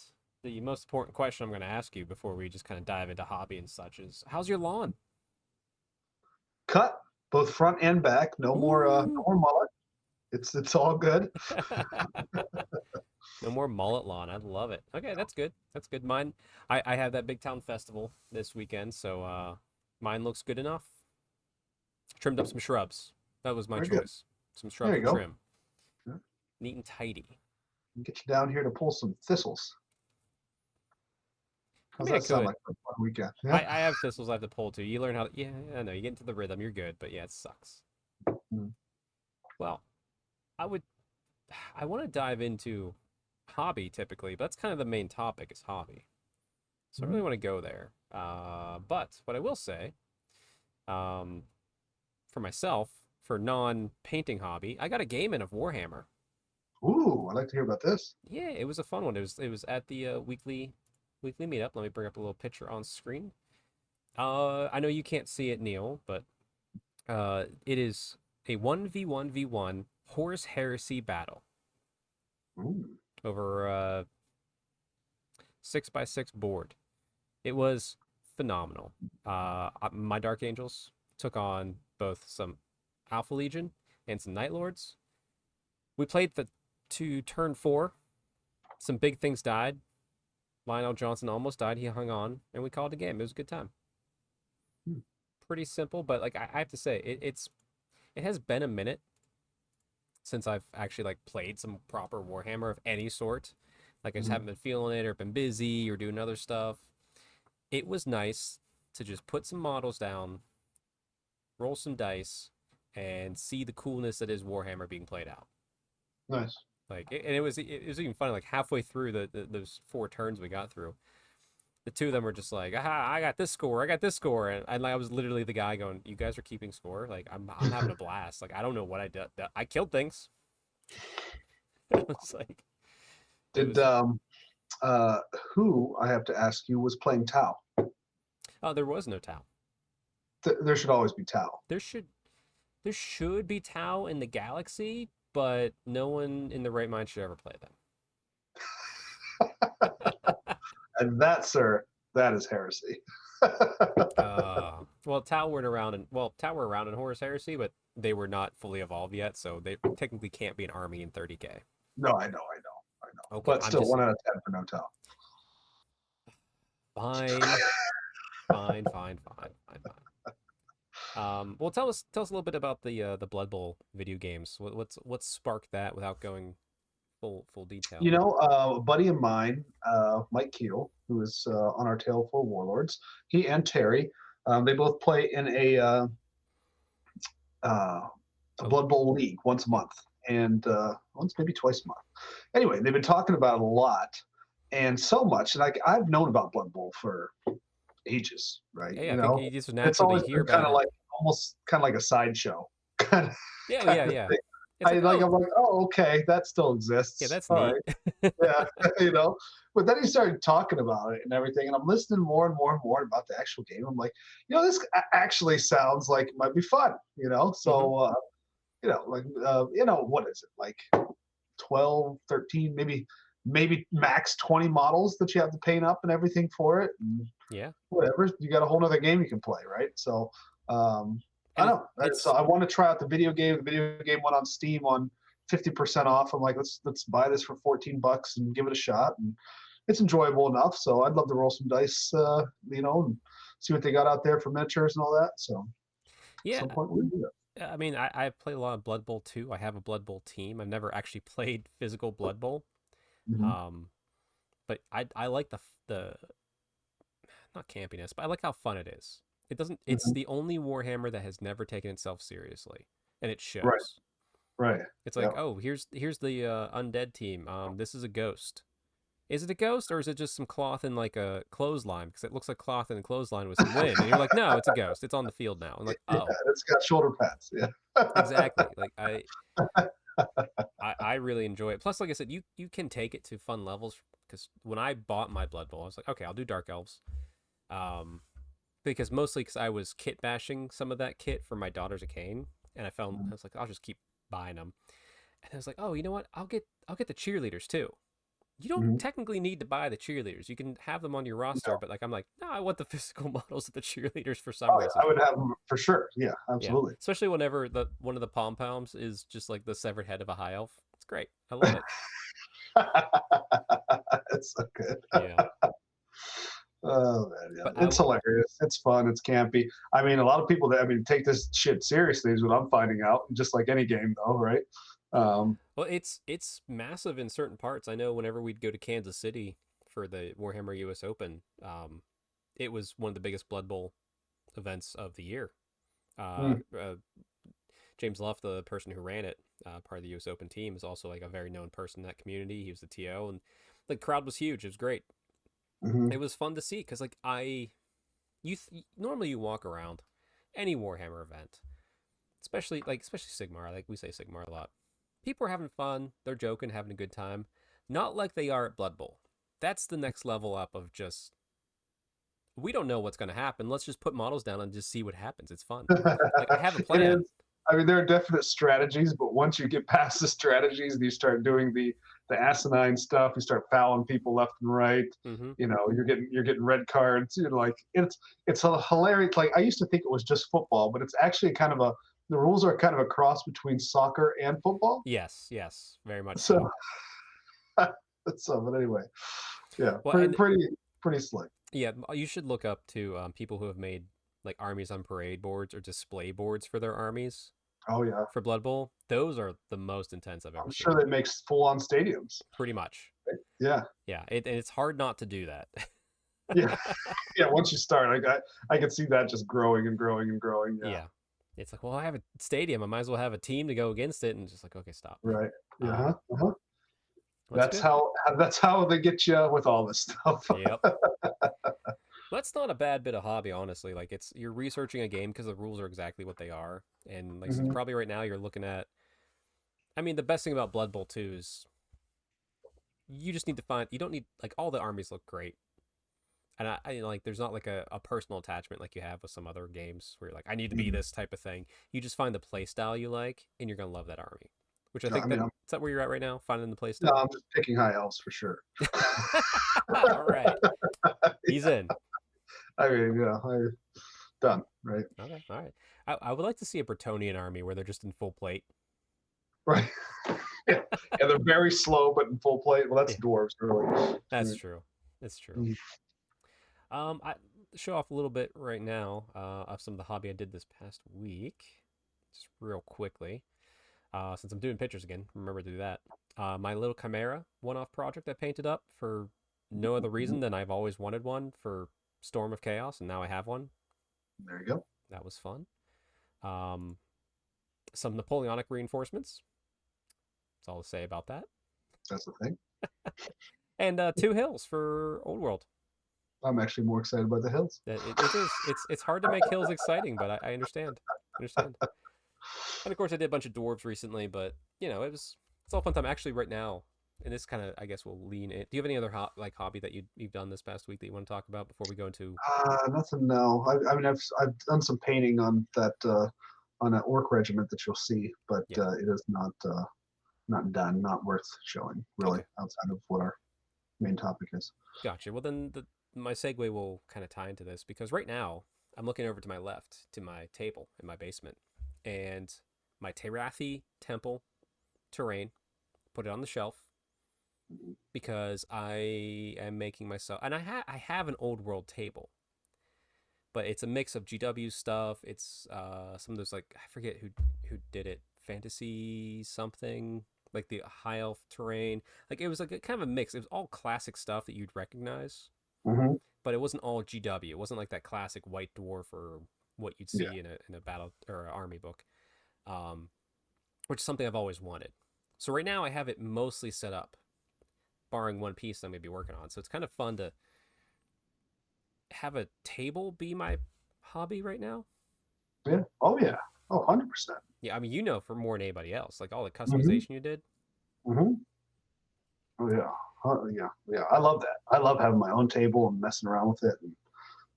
the most important question I'm going to ask you before we just kind of dive into hobby and such is, how's your lawn? Cut both front and back. No more mullet. It's all good. No more mullet lawn. I love it. Okay, that's good. That's good. Mine, I have that big town festival this weekend, so mine looks good enough. Trimmed up some shrubs. That was my Very good. choice. Some shrubs There you and go. trim. Yeah. Neat and tidy. Get you down here to pull some thistles. How's mean, I that sound could. like for a fun weekend? I Yeah. have thistles I have to pull too. You learn how to, yeah, I know. You get into the rhythm, you're good, but yeah, it sucks. Mm. Well, I want to dive into hobby typically, but that's kind of the main topic is hobby. So I don't really want to go there. But what I will say, for myself, for non-painting hobby, I got a game in of Warhammer. Ooh, I'd like to hear about this. Yeah, it was a fun one. It was at the weekly meetup. Let me bring up a little picture on screen. I know you can't see it, Neil, but it is a 1v1v1 Horus Heresy battle Ooh. over a 6x6 board. It was phenomenal. My Dark Angels took on both some Alpha Legion and some Night Lords. We played to turn 4. Some big things died. Lionel Johnson almost died. He hung on, and we called it a game. It was a good time. Pretty simple, but like I have to say, it has been a minute since I've actually like played some proper Warhammer of any sort. Like I just haven't been feeling it or been busy or doing other stuff. It was nice to just put some models down, roll some dice, and see the coolness that is Warhammer being played out. Nice. Like, and it was even funny. Like halfway through those 4 turns we got through, the 2 of them were just like, "Aha! I got this score. I got this score," and I was literally the guy going, "You guys are keeping score. Like, I'm having a blast. Like, I don't know what I did. I killed things." It was like, Did who I have to ask you was playing Tau? oh, there was no Tau. There should always be Tau. There should be Tau in the galaxy, but no one in the right mind should ever play them. And that, sir, that is heresy. Well, Tau were around in Horus Heresy, but they were not fully evolved yet, so they technically can't be an army in 30K. No, I know. Okay, But still, 1 out of 10 for no Tau. Fine. Fine. Well, tell us a little bit about the Blood Bowl video games. What's sparked that without going full detail? A buddy of mine, Mike Keel, who is on our Tale for Warlords, he and Terry, they both play in a Blood Bowl league once a month, and once maybe twice a month. Anyway, they've been talking about it a lot, and so much. And I've known about Blood Bowl for ages, right? Yeah, I think you just It's naturally always hear been kind about of it. like almost kind of like a sideshow, kind of Yeah, kind yeah, of yeah. thing. It's like, I'm like, oh, okay, that still exists. yeah, that's All neat. right, yeah, But then he started talking about it and everything, and I'm listening more and more and more about the actual game. I'm like, this actually sounds like it might be fun, So, what is it, like 12, 13, maybe max 20 models that you have to paint up and everything for it, and Yeah. whatever. You got a whole other game you can play, right? So, I And don't know. So I want to try out the video game. The video game went on Steam on 50% off. I'm like, let's buy this for $14 and give it a shot. And it's enjoyable enough. So I'd love to roll some dice, and see what they got out there for miniatures and all that. So at yeah, some point we'll do that. I mean, I played a lot of Blood Bowl too. I have a Blood Bowl team. I've never actually played physical Blood Bowl. Mhm. But I like the not campiness, but I like how fun it is. It doesn't. It's Mhm. the only Warhammer that has never taken itself seriously, and it shows. Right. Right. It's like, Yeah. oh, here's the undead team. This is a ghost. Is it a ghost or is it just some cloth in like a clothesline? Because it looks like cloth in a clothesline with some wind, and you're like, no, it's a ghost. It's on the field now. I'm like, Yeah. oh, It's got shoulder pads. Yeah. exactly. Like I really enjoy it. Plus, like I said, you can take it to fun levels. Because when I bought my Blood Bowl, I was like, okay, I'll do Dark Elves. Because mostly because I was kit bashing some of that kit for my Daughters of Cain, and I was like, I'll just keep buying them. And I was like, oh, you know what? I'll get the cheerleaders too. You don't Mhm. technically need to buy the cheerleaders. You can have them on your roster, No. but like I'm like, no, I want the physical models of the cheerleaders for some Oh, yeah, reason. I would have them for sure. Yeah, Yeah, absolutely. especially whenever one of the pom poms is just like the severed head of a high elf. It's great. I love it. It's so good. Yeah, Oh man, but yeah, it's hilarious. It's fun. It's campy. I mean, a lot of people take this shit seriously is what I'm finding out. Just like any game, though, right? well, it's massive in certain parts. I know whenever we'd go to Kansas City for the Warhammer US Open, it was one of the biggest Blood Bowl events of the year. Mm, James Luff, the person who ran it, part of the US Open team, is also like a very known person in that community. He was the TO, and the crowd was huge. It was great. mhm. It was fun to see because like normally you walk around any Warhammer event, especially Sigmar. Like we say Sigmar a lot. People are having fun. They're joking, having a good time. Not like they are at Blood Bowl. That's the next level up of just we don't know what's going to happen. Let's just put models down and just see what happens. It's fun. Like I have a It plan. is. I mean, there are definite strategies, but once you get past the strategies and you start doing the asinine stuff, you start fouling people left and right. Mm-hmm. You're getting red cards. Like it's a hilarious. Like I used to think it was just football, but it's actually the rules are kind of a cross between soccer and football. Yes, very much So, so. but anyway, yeah, Well, and pretty slick. yeah, you should look up to people who have made like armies on parade boards or display boards for their armies Oh yeah, for Blood Bowl. Those are the most intense I've ever I'm seen. sure they make full on stadiums. Pretty much. Yeah, Yeah, and it's hard not to do that. yeah, yeah. Once you start, I can see that just growing and growing and growing. Yeah, Yeah. It's like, well, I have a stadium. I might as well have a team to go against it. And it's just like, okay, stop. right. Yeah, Um, uh-huh. That's good. That's how they get you with all this stuff. Yep. That's not a bad bit of hobby, honestly. Like you're researching a game because the rules are exactly what they are. And like Mhm. probably right now you're looking at I mean, the best thing about Blood Bowl 2 is you just need to find you don't need like all the armies look great. And I like there's not like a personal attachment like you have with some other games where you're like, I need to be Mhm. this type of thing. You just find the play style you like and you're gonna love that army. Which I No, think I mean, is that where you're at right now? Finding the play no, style? I'm just picking high elves for sure. All right. He's in. I mean, done, right? Okay, all right. I would like to see a Bretonian army where they're just in full plate. Right. Yeah, they're very slow, but in full plate. Well, that's Yeah. dwarves, really. That's Right. true. That's true. Mm. I show off a little bit right now of some of the hobby I did this past week, just real quickly. Since I'm doing pictures again, remember to do that. My little Chimera one-off project I painted up for no other reason than I've always wanted one for Storm of Chaos, and now I have one. There you go. That was fun. Some Napoleonic reinforcements. That's all to say about that. That's the thing. And 2 hills for Old World. I'm actually more excited about the hills. It is. It's hard to make hills exciting, but I understand. And of course, I did a bunch of dwarves recently, but it's all fun time. Actually, right now, and this kind of, I guess, will lean in. Do you have any other hobby that you've done this past week that you want to talk about before we go into? Nothing. No. I mean, I've done some painting on that on an orc regiment that you'll see, but it is not done. Not worth showing, really, outside of what our main topic is. Gotcha. Well, then my segue will kind of tie into this because right now I'm looking over to my left to my table in my basement, and my Terathi Temple terrain. Put it on the shelf because I am making myself, and I have an old world table, but it's a mix of GW stuff. It's some of those, like, I forget who did it, fantasy something, like the high elf terrain. Like, it was like a kind of a mix. It was all classic stuff that you'd recognize, but it wasn't all GW. It wasn't like that classic white dwarf or what you'd see in a battle or an army book, which is something I've always wanted. So right now I have it mostly set up, barring one piece I'm going to be working on. So it's kind of fun to have a table be my hobby right now. Yeah. Oh, yeah. Oh, 100%. Yeah, I mean, for more than anybody else, like all the customization you did. Oh, yeah. Yeah. I love that. I love having my own table and messing around with it and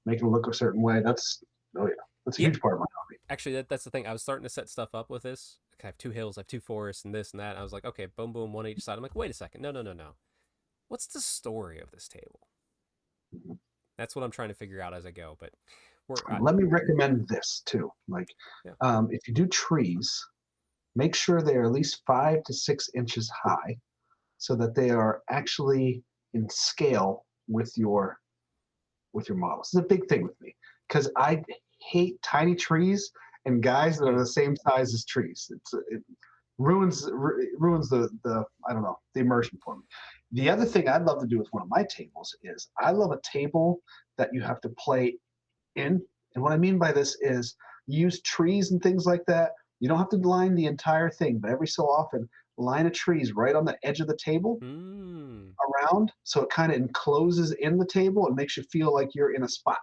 making it look a certain way. That's a huge part of my hobby. Actually, that's the thing. I was starting to set stuff up with this. I have 2 hills, I have 2 forests, and this and that. And I was like, okay, boom, boom, one each side. I'm like, wait a second. No. What's the story of this table? That's what I'm trying to figure out as I go. But let me recommend this too. Like, if you do trees, make sure they are at least 5 to 6 inches high, so that they are actually in scale with your models. It's a big thing with me because I hate tiny trees and guys that are the same size as trees. It ruins the I don't know, the immersion for me. The other thing I'd love to do with one of my tables is I love a table that you have to play in. And what I mean by this is use trees and things like that. You don't have to line the entire thing, but every so often line of trees right on the edge of the table around, so it kind of encloses in the table and makes you feel like you're in a spot.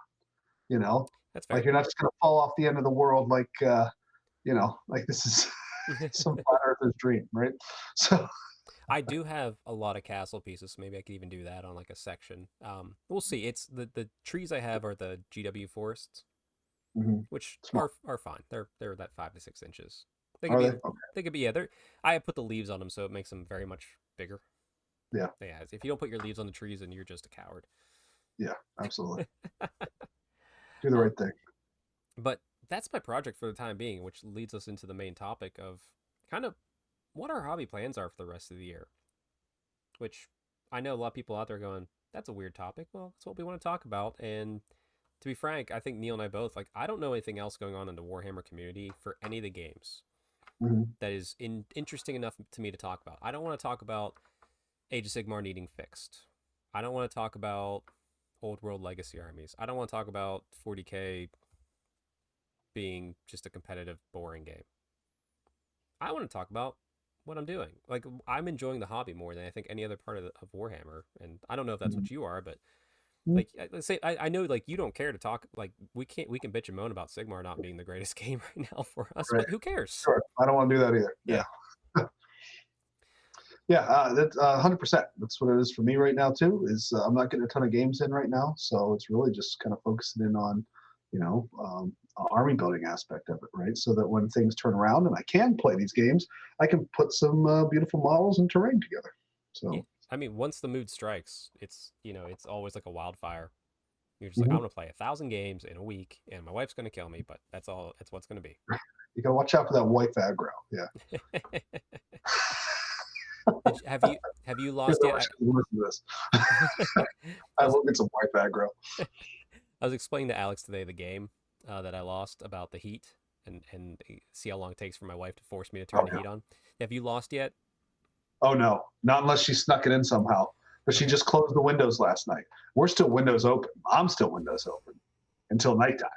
That's fair. Like you're not just going to fall off the end of the world like like this is some flat earther's dream, right? So I do have a lot of castle pieces, so maybe I could even do that on like a section. We'll see. It's the trees I have are the GW forests, which are fine. They're that 5 to 6 inches. They could be. Yeah. I put the leaves on them, so it makes them very much bigger. Yeah. Yeah. If you don't put your leaves on the trees, then you're just a coward. Yeah, absolutely. Do the right thing. But that's my project for the time being, which leads us into the main topic of kind of what our hobby plans are for the rest of the year. Which I know a lot of people out there going, that's a weird topic. Well, that's what we want to talk about. And to be frank, I think Neil and I both, like, I don't know anything else going on in the Warhammer community for any of the games that is interesting enough to me to talk about. I don't want to talk about Age of Sigmar needing fixed. I don't want to talk about Old World Legacy armies. I don't want to talk about 40k being just a competitive, boring game. I want to talk about what I'm doing. Like, I'm enjoying the hobby more than I think any other part of Warhammer. And I don't know if that's what you are, but like, let's say I know, like, you don't care to talk. Like, we can bitch and moan about Sigmar not being the greatest game right now for us, but who cares? Sure, I don't want to do that either. Yeah. That's 100%. That's what it is for me right now too. Is I'm not getting a ton of games in right now, so it's really just kind of focusing in on, army building aspect of it, right? So that when things turn around and I can play these games, I can put some beautiful models and terrain together. So. Yeah. I mean, once the mood strikes, it's it's always like a wildfire. You're just like, I'm gonna play 1,000 games in a week, and my wife's gonna kill me, but that's all. That's what's gonna be. You gotta watch out for that wife aggro. Yeah. Have you lost yet? Listen to this. I look at some wife aggro. I was explaining to Alex today the game that I lost about the heat and see how long it takes for my wife to force me to turn Oh the yeah. heat on. Have you lost yet? Oh no, not unless she snuck it in somehow. But she Okay. just closed the windows last night. We're still windows open. I'm still windows open until nighttime.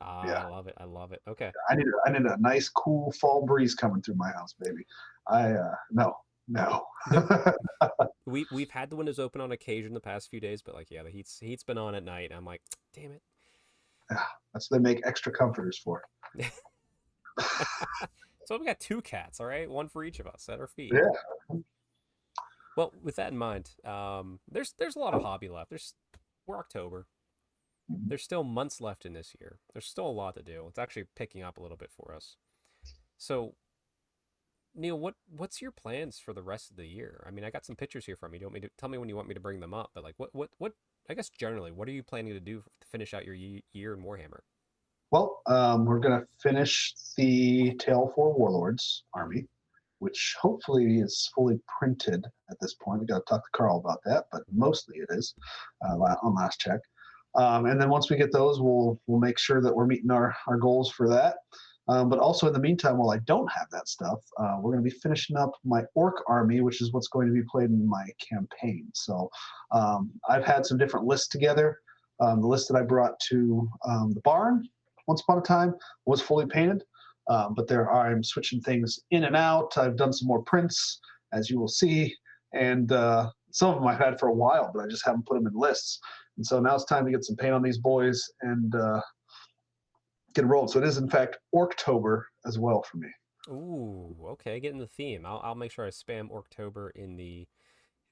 Ah, I Yeah, love it. I love it. Okay. I need a nice cool fall breeze coming through my house, baby. I no no. Nope. We've had the windows open on occasion the past few days, but like yeah, the heat's been on at night. And I'm like, damn it. Yeah, that's what they make extra comforters for. So we got two cats, all right, one for each of us at our feet. Yeah. Well, with that in mind, there's a lot of hobby left. We're October. There's still months left in this year. There's still a lot to do. It's actually picking up a little bit for us. So, Neil, what's your plans for the rest of the year? I mean, I got some pictures here from you. Do you want me to tell me when you want me to bring them up? But like, what? I guess generally, what are you planning to do to finish out your year in Warhammer? Well, we're gonna finish the Tale for Warlords army, which hopefully is fully printed at this point. We got to talk to Carl about that, but mostly it is on last check. And then once we get those, we'll make sure that we're meeting our goals for that. But also in the meantime, while I don't have that stuff, we're going to be finishing up my orc army, which is what's going to be played in my campaign. So I've had some different lists together. The list that I brought to the barn once upon a time was fully painted, but I'm switching things in and out. I've done some more prints, as you will see, and some of them I've had for a while, but I just haven't put them in lists. And so now it's time to get some paint on these boys and get rolled. So it is, in fact, Orktober as well for me. Ooh, okay, getting the theme. I'll make sure I spam Orktober in the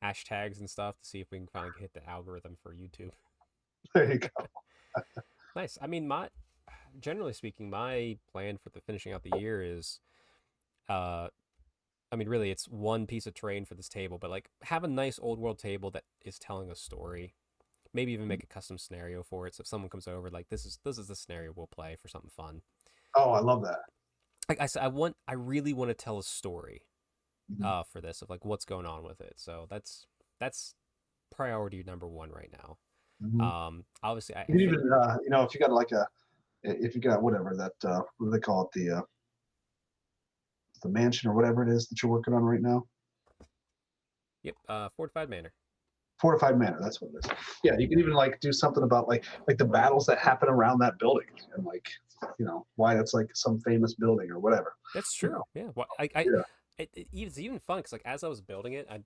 hashtags and stuff to see if we can finally hit the algorithm for YouTube. There you go. Nice. I mean, generally speaking, my plan for the finishing out the year is, uh, I mean, really, it's one piece of terrain for this table, but like have a nice old world table that is telling a story. Maybe even make a custom scenario for it. So if someone comes over, like this is the scenario we'll play for something fun. Oh, I love that. Like I said, I really want to tell a story, Mhm. for this of like what's going on with it. So that's priority number one right now. Mhm. Obviously, I You can think even, if you got if you got whatever that, what do they call it, the mansion or whatever it is that you're working on right now. yep, fortified manor. Fortified manor, that's what it is. Yeah, you can even like do something about like the battles that happen around that building and like why that's like some famous building or whatever. That's You know, true. Yeah. What yeah. it's even fun because like as I was building it, and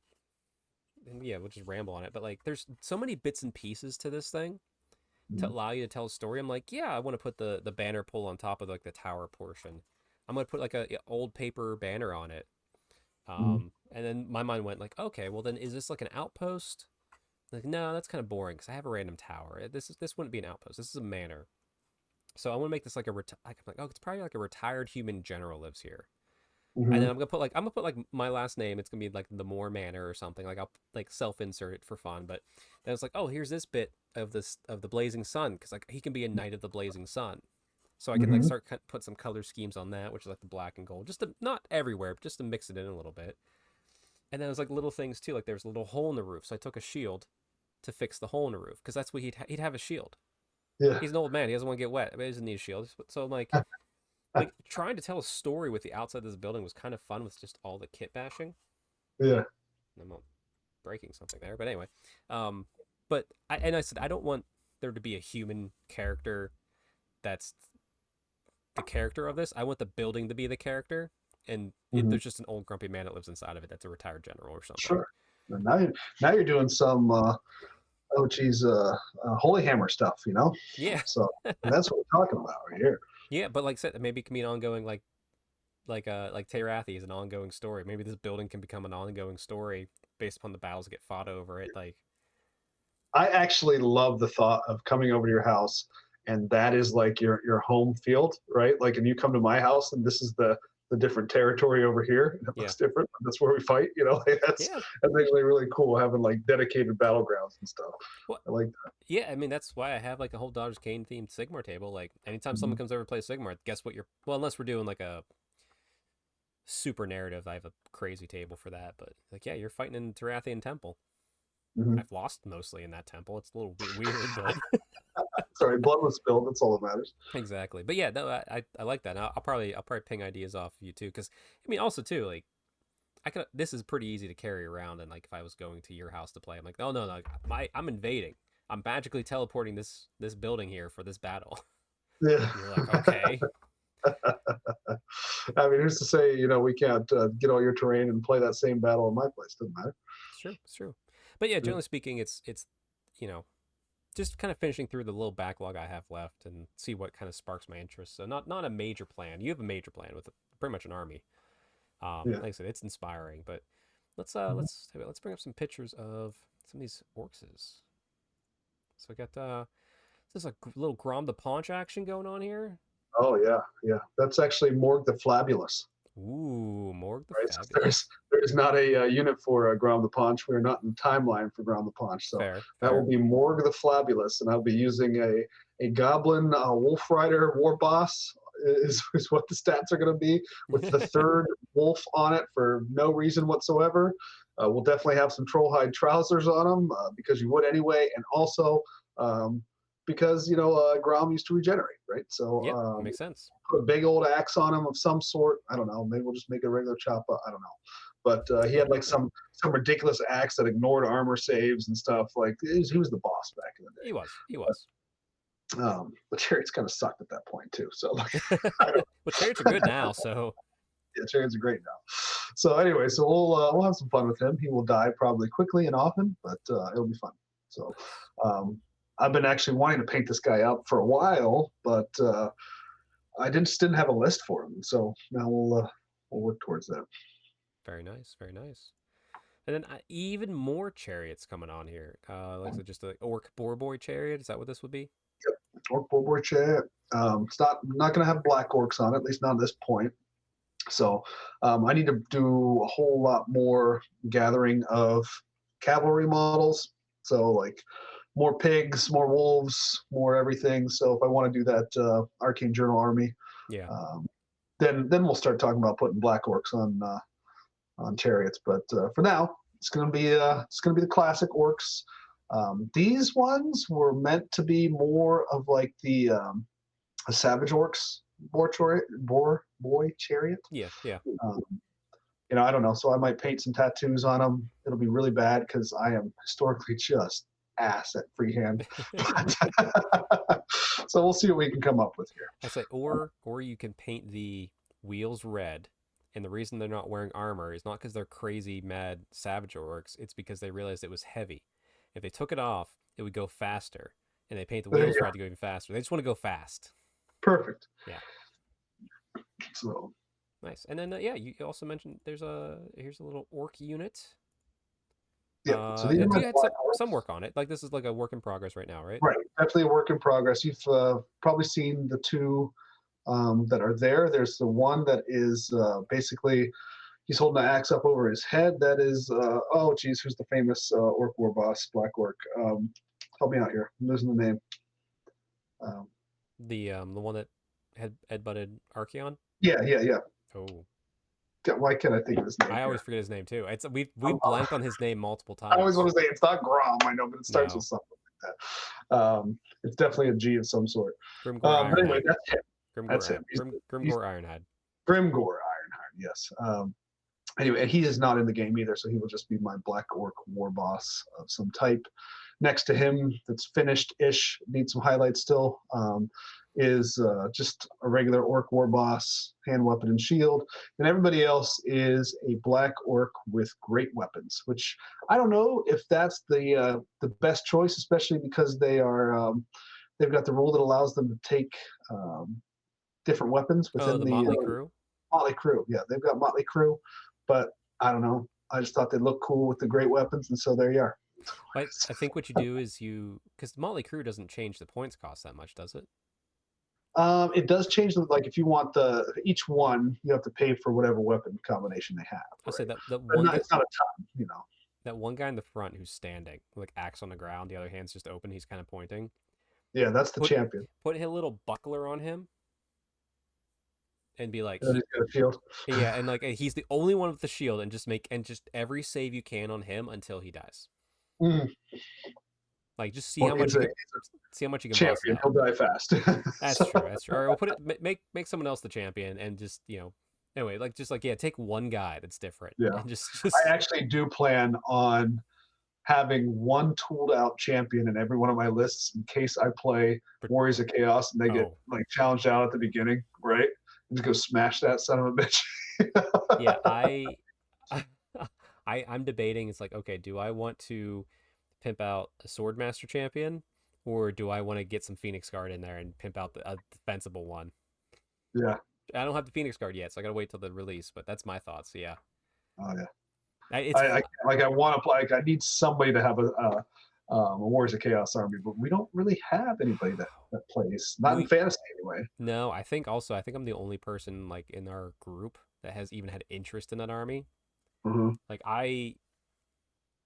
yeah, we'll just ramble on it. But like, there's so many bits and pieces to this thing to Mhm. allow you to tell a story. I'm like, yeah, I want to put the banner pole on top of like the tower portion. I'm gonna put like a old paper banner on it. Mhm. And then my mind went like, okay, well then is this like an outpost? Like, no, that's kind of boring because I have a random tower. This wouldn't be an outpost. This is a manor. So I want to make this like I'm like, oh, it's probably like a retired human general lives here. And then Mhm. I'm gonna put like my last name. It's gonna be like the Moore Manor or something. Like I'll like self-insert it for fun. But then it's like, oh, here's this bit of the Blazing Sun because like he can be a knight of the Blazing Sun. So I can like Mhm. start put some color schemes on that, which is like the black and gold, just to not everywhere, but just to mix it in a little bit. And then there's like little things too, like there's a little hole in the roof. So I took a shield to fix the hole in the roof because that's what he'd have a shield. Yeah. He's an old man. He doesn't want to get wet. I mean, he doesn't need a shield. So I'm like trying to tell a story with the outside of this building was kind of fun with just all the kit bashing. Yeah. I'm not breaking something there, but anyway. Um, but I said I don't want there to be a human character that's the character of this. I want the building to be the character, and Mhm. there's just an old grumpy man that lives inside of it that's a retired general or something. Sure. And now you're doing some oh geez, holy hammer stuff, Yeah, So that's what we're talking about right here. yeah, but like I said, maybe it can be an ongoing like Terathi is an ongoing story. Maybe this building can become an ongoing story based upon the battles that get fought over it. Like, I actually love the thought of coming over to your house and that is like your home field, right? Like, and you come to my house and this is the different territory over here. And it yeah, looks different. But that's where we fight. Like yeah. that's actually really cool having like dedicated battlegrounds and stuff. Well, I like yeah. I mean, that's why I have like a whole Dodgers Kane themed Sigmar table. Like, anytime that. someone comes over to play Sigmar, guess what? Unless we're doing like a super narrative, I have a crazy table for that. But like, yeah, you're fighting in Terathian Temple. Mhm. I've lost mostly in that temple. It's a little bit weird, but Sorry, blood was spilled. That's all that matters. Exactly. But yeah, no, I like that. And I'll probably ping ideas off of you too, because I mean, also too, like I could. This is pretty easy to carry around, and like if I was going to your house to play, I'm like, oh no, I'm invading. I'm magically teleporting this building here for this battle. Yeah. And you're like, okay, I mean, who's to say, we can't get all your terrain and play that same battle in my place? Doesn't matter. it's true, it's true. But yeah, Yeah. generally speaking, it's you know just kind of finishing through the little backlog I have left and see what kind of sparks my interest. So not a major plan. You have a major plan with pretty much an army. Yeah. Like I said, it's inspiring. But let's Mhm. let's bring up some pictures of some of these orcses. So we got there's a little Grom the Paunch action going on here. Oh yeah, yeah. That's actually Morg the Flabulous. Ooh, Morg the Right. So Fabulous. there's not a unit for Ground the Paunch. We're not in the timeline for Ground the Paunch. So Fair, that will fair. be Morg the Flabulous, and I'll be using a Goblin Wolf Rider War Boss. Is what the stats are going to be with the third wolf on it for no reason whatsoever. We'll definitely have some Trollhide trousers on them because you would anyway, and also because Grom used to regenerate, right? So Yep, makes sense. put a big old axe on him of some sort. I don't know. Maybe we'll just make a regular chop. I don't know. But he had like some ridiculous axe that ignored armor saves and stuff. Like he was the boss back in the day. He was. He was. The chariots kind of sucked at that point too. So like, But chariots are good now, so yeah, chariots are great now. So anyway, so we'll have some fun with him. He will die probably quickly and often, but it'll be fun. So I've been actually wanting to paint this guy up for a while, but I just didn't have a list for him. So now we'll work towards that. very nice, very nice. And then even more chariots coming on here. Like I said, just a orc boar boy chariot. Is that what this would be? Orc Boar Chariot. It's not going to have black orcs on it, at least not at this point. So I need to do a whole lot more gathering of cavalry models. So like more pigs, more wolves, more everything. So if I want to do that Arcane Journal army, Yeah. then we'll start talking about putting black orcs on chariots. But for now, it's gonna be the classic orcs. These ones were meant to be more of like the savage orcs boy chariot. Yeah. Yeah. Um, I don't know. So I might paint some tattoos on them. It'll be really bad because I am historically just ass at freehand. So we'll see what we can come up with here. I say, or you can paint the wheels red, and the reason they're not wearing armor is not because they're crazy mad savage orcs. It's because they realized it was heavy. If they took it off, it would go faster, and they paint the There you wheels go. red to go even faster. They just want to go fast. Perfect. Yeah. So Nice. And then yeah, you also mentioned here's a little orc unit. yeah. So these are And my you had black some orcs. work on it. Like this is like a work in progress right now, right? Right. Definitely a work in progress. You've probably seen the two that are there. There's the one that is basically he's holding an axe up over his head. That is oh geez, who's the famous orc war boss, Black Orc? Help me out here. I'm losing the name. The one that had butted Archeon. Yeah. Oh, God, why can't I think of his name? I always Here? forget his name too. It's we've blanked on his name multiple I always times. want to say it's not Grom. I know, but it starts No. with something like that. It's definitely a G of some sort. Grimgor But anyway, Ironhide. that's him. That's him. He's Grimgor Ironhide. Grimgor Ironheart. Yes. Anyway, and he is not in the game either, so he will just be my Black Orc war boss of some type. Next to him, that's finished-ish, needs some highlights still, is just a regular Orc war boss, hand weapon and shield, and everybody else is a Black Orc with great weapons, which I don't know if that's the best choice, especially because they've got the rule that allows them to take different weapons Oh, within the the Motley Crew. Motley Crew. Yeah, they've got Motley Crew, but I don't know. I just thought they looked cool with the great weapons, and so there you are. I think what you do is because Motley Crew doesn't change the points cost that much, does it? It does change the each one you have to pay for whatever weapon combination they have. I'll say Right? that But one guy, it's not a ton, that one guy in the front who's standing, like axe on the ground, the other hand's just open. He's kind of pointing. Yeah, that's the Put champion. put a little buckler on him, and be like, And he's got a shield. yeah, and like he's the only one with the shield, and just every save you can on him until he dies. Mm. Like just Well, he's a see how much you can bust champion. out. He'll die fast. That's So, true. That's true. Or we'll put it make someone else the champion and just anyway yeah, take one guy that's different yeah. and just I actually do plan on having one tooled out champion in every one of my lists in case I play Warriors of Chaos and they get like challenged out at the beginning, right? And just go smash that son of a bitch. Yeah, I'm debating. It's like, okay, do I want to pimp out a Swordmaster champion, or do I want to get some Phoenix Guard in there and pimp out a defensible one? Yeah. I don't have the Phoenix Guard yet, so I gotta wait till the release. But that's my thoughts. Yeah. Oh yeah. It's I want to play. Like, I need somebody to have a Warriors of Chaos army, but we don't really have anybody that plays. Not in fantasy anyway. No, I think I'm the only person like in our group that has even had interest in that army. Mm-hmm. Like I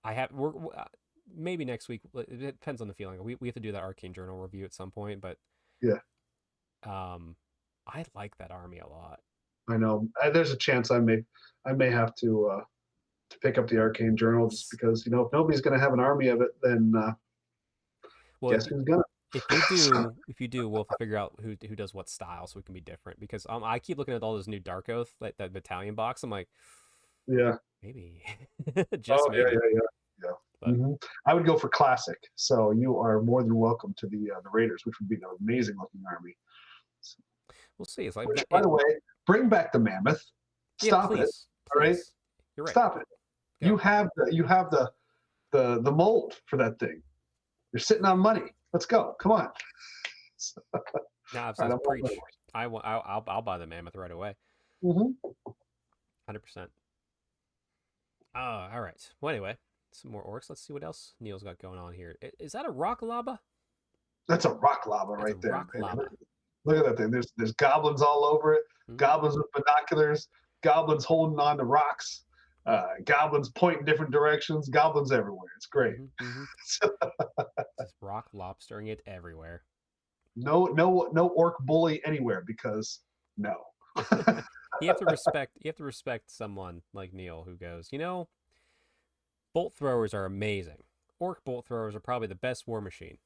have we're maybe next week. It depends on the feeling. We have to do that Arcane Journal review at some point, but yeah. I like that army a lot. I know. There's a chance I may have to pick up the Arcane Journal just because if nobody's going to have an army of it, then guess who's gonna? If you do, we'll have to figure out who does what style so we can be different. Because I keep looking at all those new Dark Oath, like that battalion box. I'm like, yeah, maybe, just maybe. Yeah. Mm-hmm. I would go for classic. So you are more than welcome to the Raiders, which would be an amazing looking army. So, we'll see. It's like, by the way, bring back the Mammoth. Stop it. All right. You're right. Stop it. Go. You have the mold for that thing. You're sitting on money. Let's go. Come on. Now, if preach, I'll buy the Mammoth right away. 100%. All right. Well, anyway, some more orcs. Let's see what else Neil's got going on here. Is that a rock lava? That's a rock lava right there. Rock lava. Look at that thing. There's goblins all over it. Mm-hmm. Goblins with binoculars. Goblins holding on to rocks. Goblins pointing different directions. Goblins everywhere. It's great. Mm-hmm. Just rock lobstering it everywhere. No orc bully anywhere because no. You have to respect someone like Neil who goes, bolt throwers are amazing. Orc bolt throwers are probably the best war machine.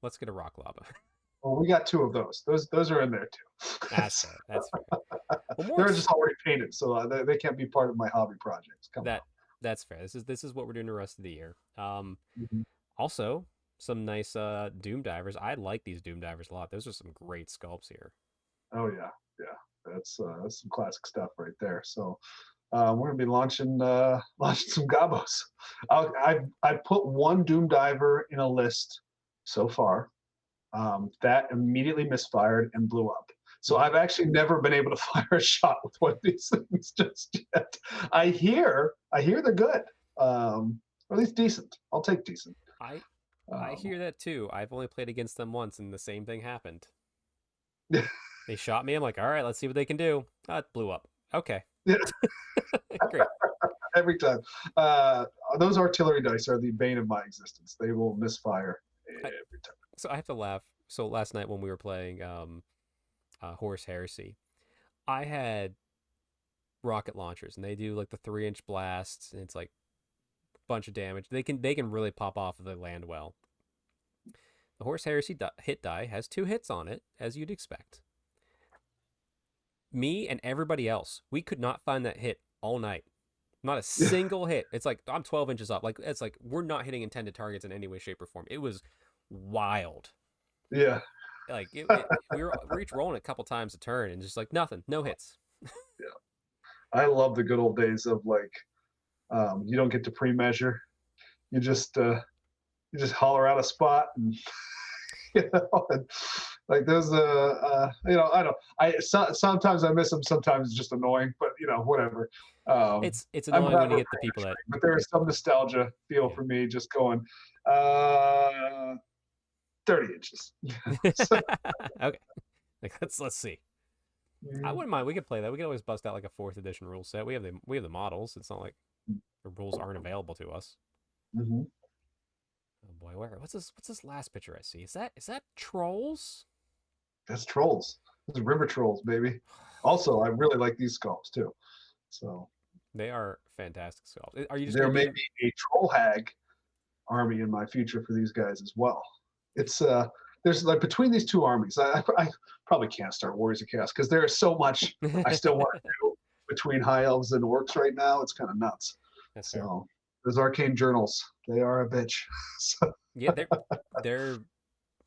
Let's get a rock lava. Well, we got 2 of those. Those are in there too. That's fair. That's fair. Well, they're just already painted, so they can't be part of my hobby projects. That's fair. This is what we're doing the rest of the year. Also, some nice Doom Divers. I like these Doom Divers a lot. Those are some great sculpts here. Oh yeah. That's some classic stuff right there. So we're gonna be launching some gobos. I put one Doom Diver in a list so far. That immediately misfired and blew up. So I've actually never been able to fire a shot with one of these things just yet. I hear they're good, or at least decent. I'll take decent. I hear that too. I've only played against them once, and the same thing happened. They shot me. I'm like, all right, let's see what they can do. It blew up. Okay. Yeah. Great. Every time. Those artillery dice are the bane of my existence. They will misfire every time. So I have to laugh. So last night when we were playing Horus Heresy, I had rocket launchers, and they do like the 3-inch blasts, and it's like a bunch of damage. They can really pop off if they land well. The Horus Heresy hit die has 2 hits on it, as you'd expect. Me and everybody else, we could not find that hit all night. Not a single hit. It's like I'm 12 inches up. Like it's like we're not hitting intended targets in any way, shape, or form. It was wild. Yeah. Like we were each rolling a couple times a turn, and just like nothing, no hits. Yeah. I love the good old days of like you don't get to pre-measure. You just holler out a spot and and, like there's sometimes I miss them, sometimes it's just annoying, but whatever. It's annoying when you get the people that. But there is some nostalgia feel for me just going 30 inches. Okay, like let's see. I wouldn't mind. We could play that. We could always bust out like a 4th edition rule set. We have the models. It's not like the rules aren't available to us. Mm-hmm. Oh boy, what's this last picture I see? Is that trolls? That's trolls. Those are river trolls, baby. Also, I really like these sculpts too. So they are fantastic sculpts. Are you just there may be a troll hag army in my future for these guys as well. It's there's like between these two armies, I probably can't start Warriors of Chaos because there is so much I still want to do between high elves and orcs right now. It's kind of nuts. That's fair. So those arcane journals, they are a bitch. So, Yeah, they're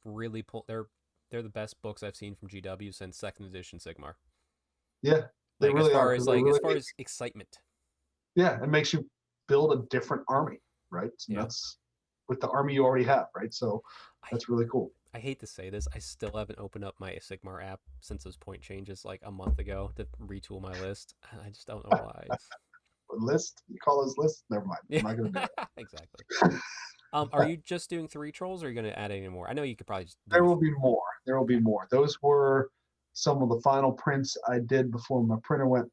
really they're the best books I've seen from GW since second edition Sigmar. yeah, they Like really are. as They're really as far as excitement. yeah, it makes you build a different army, right? And Yeah. that's with the army you already have, right? So I, that's really cool. I hate to say this, I still haven't opened up my Sigmar app since those point changes like a month ago to retool my list. I just don't know why. List? You call those lists? Never mind. Yeah, I'm not gonna do it. exactly. Are you just doing 3 trolls, or are you going to add any more? I know you could probably just do. There will be more. There will be more. Those were some of the final prints I did before my printer went,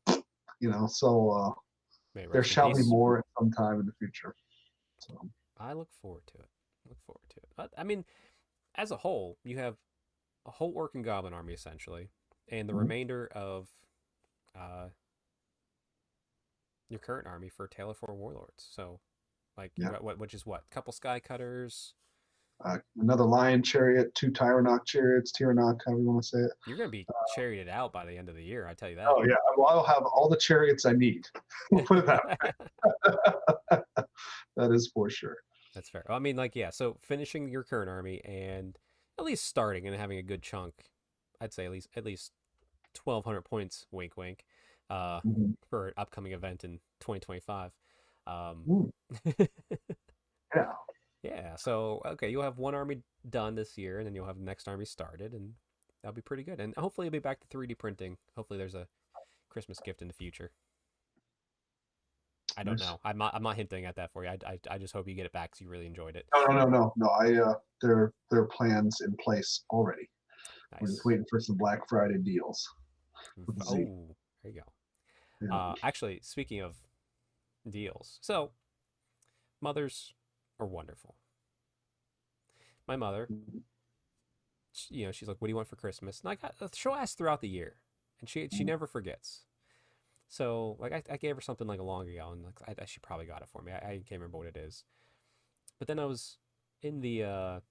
so May there rest in shall be peace. more at some time in the future. So I look forward to it. Look forward to it. I mean, as a whole, you have a whole orc and goblin army essentially, and the Mhm. remainder of your current army for Tale of Four Warlords. So, like, you Yeah. got which is what? Couple Sky Cutters. another lion chariot, 2 Tyrannoch chariots, Tyrannoch, however you want to say it. You're going to be charioted out by the end of the year, I tell you that. Oh yeah, well, I'll have all the chariots I need. We'll put it that way. That is for sure. That's fair. I mean, like, yeah, so finishing your current army and at least starting and having a good chunk, I'd say at least 1,200 points, wink, wink, Mhm. for an upcoming event in 2025. Mm, yeah. Yeah, so, okay, you'll have one army done this year, and then you'll have the next army started, and that'll be pretty good. And hopefully you'll be back to 3D printing. Hopefully there's a Christmas gift in the future. I don't Nice. know. I'm not hinting at that for you. I just hope you get it back because you really enjoyed it. No. There are plans in place already. We're just Nice. waiting for some Black Friday deals. With a Z. Oh, there you go. Yeah. Actually, speaking of deals, so mothers are wonderful. My mother, she's like, "What do you want for Christmas?" And she'll ask throughout the year, and she never forgets. So like I gave her something like a long ago, and like she probably got it for me. I can't remember what it is. But then I was in the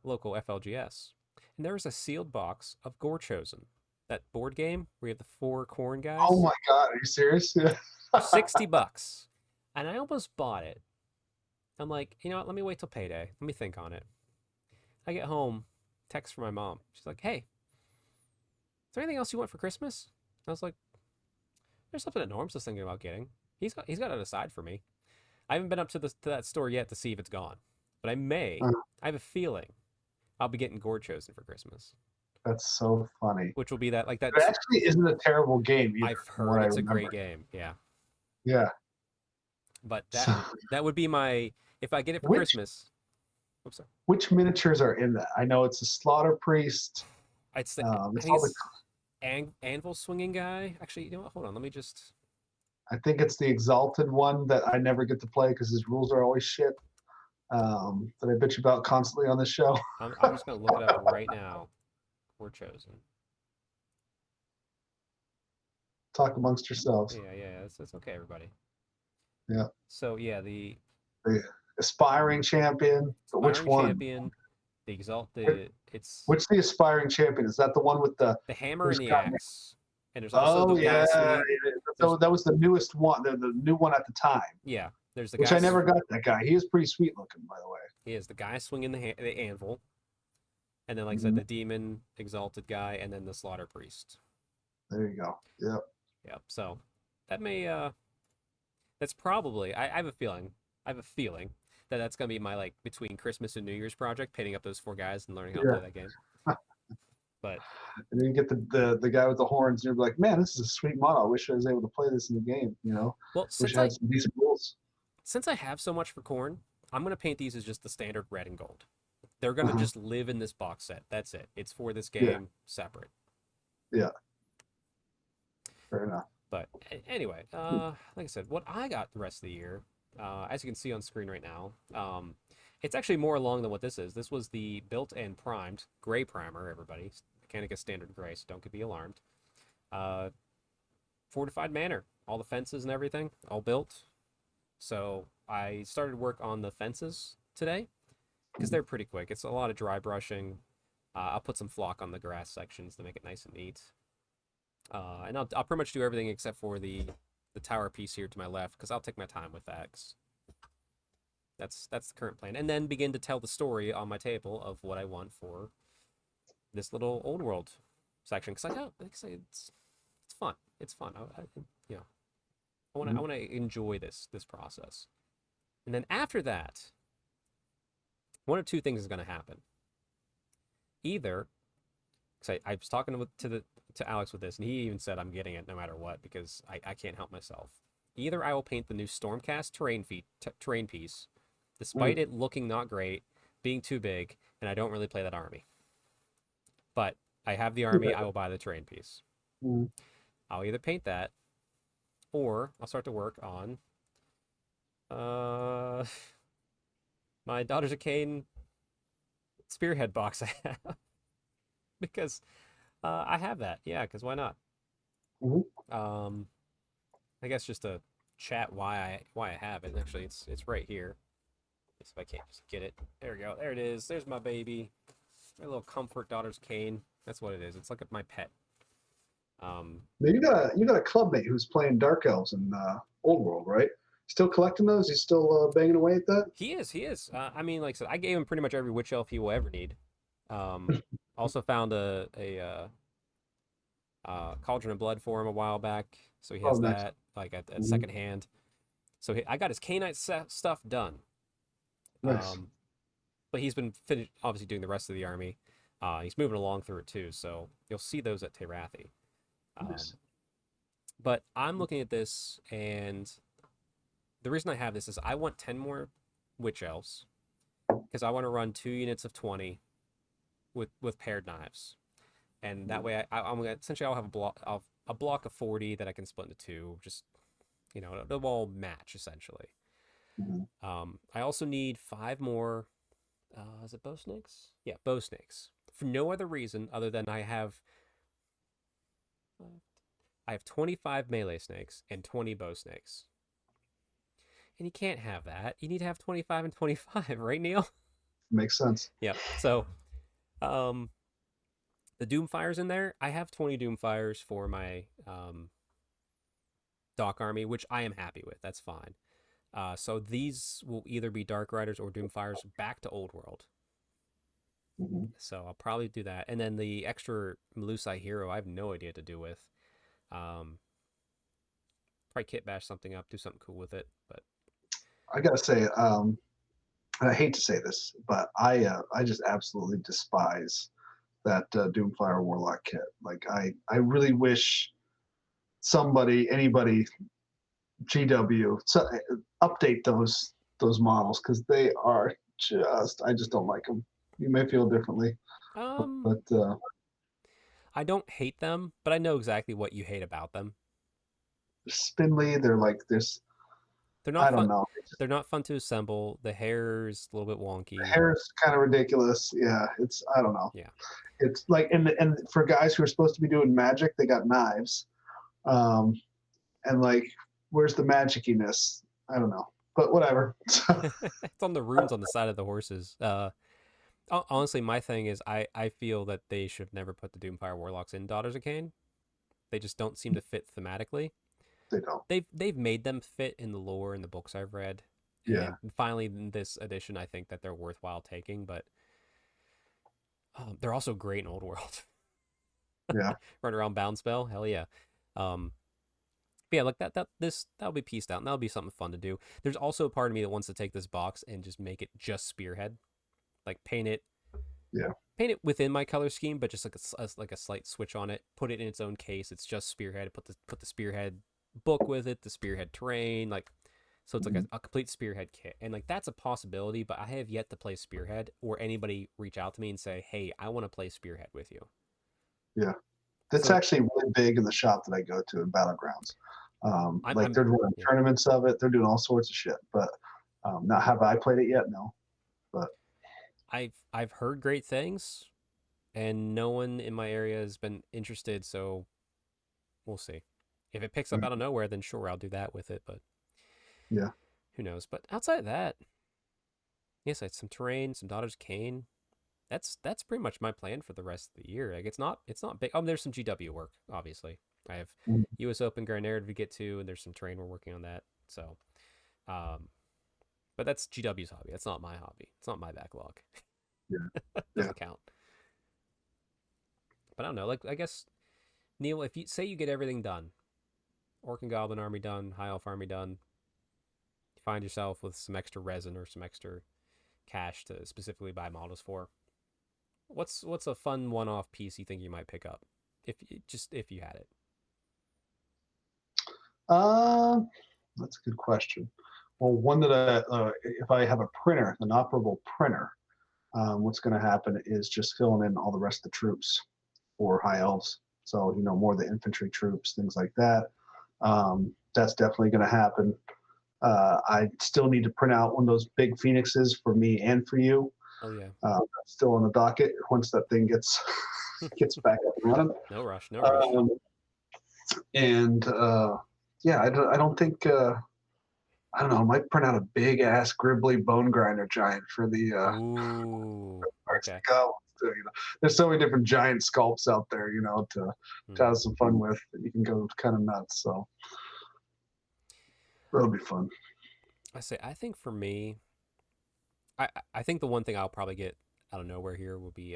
local FLGS, and there was a sealed box of Gore Chosen, that board game where you have the 4 corn guys. Oh my God, are you serious? Yeah. $60, and I almost bought it. I'm like, you know what? Let me wait till payday. Let me think on it. I get home, text from my mom. She's like, "Hey, is there anything else you want for Christmas?" I was like, "There's something that Norm's just thinking about getting. He's got it aside for me. I haven't been up to that store yet to see if it's gone, but I may. Uh, I have a feeling I'll be getting Gore Chosen for Christmas, That's so funny. which will be that like that. It actually isn't a terrible game either. I've from what heard I it's a remember. great game. Yeah, Yeah. but So, that would be my if I get it for which Christmas. Oops, sorry. which miniatures are in that? I know it's a Slaughter Priest. I It's think all the, it's anvil swinging guy. Actually, you know what? Hold on. Let me just. I think it's the Exalted one that I never get to play because his rules are always shit. That I bitch about constantly on this show. I'm just gonna look it up right now. We're chosen. Talk amongst yourselves. Yeah. It's okay, everybody. Yeah. So yeah, the The aspiring champion. But which aspiring one? champion, it's Which the aspiring champion? Is that the one with the the hammer who's and the got- axe, and there's also Oh the yeah, guy swinging. so that was the newest one, the new one at the time. Yeah, there's the Which guy. I never got that guy. He is pretty sweet looking, by the way. He is the guy swinging the anvil, and then like I said, Mhm. the demon exalted guy, and then the slaughter priest. There you go. Yep. Yep. So that may that's probably I have a feeling that that's gonna be my like between Christmas and New Year's project, pitting up those 4 guys and learning how to Yeah. play that game. But And then you get the guy with the horns, and you're like, man, this is a sweet model. I wish I was able to play this in the game. well, Wish I had some decent rules. since I have so much for corn, I'm gonna paint these as just the standard red and gold. They're gonna Uh-huh. just live in this box set. That's it. It's for this Yeah. game separate. Fair enough. But anyway, like I said, what I got the rest of the year, as you can see on screen right now, it's actually more along than what this is. This was the built and primed gray primer, everybody. Mechanica standard gray, so don't be alarmed. Fortified manor, all the fences and everything, all built. So I started work on the fences today because they're pretty quick. It's a lot of dry brushing. I'll put some flock on the grass sections to make it nice and neat. And I'll pretty much do everything except for the tower piece here to my left because I'll take my time with that. That's the current plan, and then begin to tell the story on my table of what I want for this little old world section. Because like I say, it's fun. It's fun. You know, I want to enjoy this process, and then after that, one of two things is going to happen. Either, because I was talking to Alex with this, and he even said I'm getting it no matter what because I can't help myself. Either I will paint the new Stormcast terrain piece, despite it looking not great, being too big, and I don't really play that army. But I have the army, I will buy the terrain piece. I'll either paint that, or I'll start to work on my Daughters of Cain spearhead box I have. Because I have that, yeah, because why not? I guess just to chat why I have it. Actually, it's right here. If I can't just get it. There we go. There it is. There's my baby. My little comfort Daughters Cain. That's what it is. It's like my pet. Now you got a clubmate who's playing Dark Elves in Old World, right? Still collecting those? He's still banging away at that? He is. I mean, like I said, I gave him pretty much every witch elf he will ever need. Also found a Cauldron of Blood for him a while back, so he has that like at second hand. So I got his Cainite stuff done. Nice. But he's been obviously doing the rest of the army. He's moving along through it too, so you'll see those at Terathi. Nice. But I'm looking at this, and the reason I have this is I want 10 more witch elves because I want to run 2 units of 20 with paired knives, and that way I'm gonna essentially I'll have a block of 40 that I can split into two. Just they'll all match essentially. I also need 5 more. Is it bow snakes? Yeah, bow snakes. For no other reason other than I have 25 melee snakes and 20 bow snakes. And you can't have that. You need to have 25 and 25, right, Neil? Makes sense. Yeah. So, the Doomfires in there, I have 20 Doomfires for my Dock army, which I am happy with. That's fine. So these will either be Dark Riders or Doomfires back to Old World. So I'll probably do that. And then the extra Melusai hero, I have no idea what to do with. Probably kit bash something up, do something cool with it. But I gotta say, I hate to say this, but I just absolutely despise that Doomfire Warlock kit. Like I really wish anybody, GW, update those models because they are I just don't like them. You may feel differently, but I don't hate them, but I know exactly what you hate about them. they're spindly. They're like this. They're not I don't fun. know. They're not fun to assemble. The hair is a little bit wonky. The hair is kind of ridiculous. Yeah, I don't know. Yeah. It's like and for guys who are supposed to be doing magic, they got knives. And like, where's the magiciness? I don't know, but whatever. It's on the runes on the side of the horses. Honestly, my thing is I feel that they should have never put the Doomfire Warlocks in Daughters of Cain. They just don't seem to fit thematically. They don't. They've made them fit in the lore and the books I've read. Yeah. And finally, in this edition, I think that they're worthwhile taking, but they're also great in Old World. Yeah. Run around bound spell, hell yeah. But yeah, like that'll be pieced out, and that'll be something fun to do. There's also a part of me that wants to take this box and just make it just Spearhead, like paint it within my color scheme, but just like a slight switch on it. Put it in its own case. It's just Spearhead. Put the Spearhead book with it, the Spearhead terrain, like so it's like a complete Spearhead kit. And like that's a possibility, but I have yet to play Spearhead or anybody reach out to me and say, "Hey, I want to play Spearhead with you." Yeah. That's actually really big in the shop that I go to in Battlegrounds. They're doing tournaments of it. They're doing all sorts of shit. But now, have I played it yet? No. But I've heard great things, and no one in my area has been interested. So we'll see. If it picks up out of nowhere, then sure, I'll do that with it. But yeah, who knows? But outside of that, yes, I had some terrain, some Daughters of Cain. That's pretty much my plan for the rest of the year. Like it's not big. There's some GW work, obviously. I have Mhm. U.S. Open Grand Narrative to get to, and there's some terrain we're working on that. So, but that's GW's hobby. That's not my hobby. It's not my backlog. Yeah. Doesn't count. But I don't know. Like I guess Neil, if you say you get everything done, Orc and Goblin army done, High Elf army done, you find yourself with some extra resin or some extra cash to specifically buy models for. What's a fun one-off piece you think you might pick up, if you had it? That's a good question. Well, one that if I have a printer, an operable printer, what's going to happen is just filling in all the rest of the troops for high elves. So more of the infantry troops, things like that. That's definitely going to happen. I still need to print out one of those big phoenixes for me and for you. Oh yeah. That's still on the docket once that thing gets back up and running. No rush. No rush. And yeah, I don't think I don't know. I might print out a big ass gribbly bone grinder giant for the Ooh. Okay. go. So, there's so many different giant sculpts out there, to have some fun with. That you can go kind of nuts. So that'll be fun. I think for me, I think the one thing I'll probably get out of nowhere here will be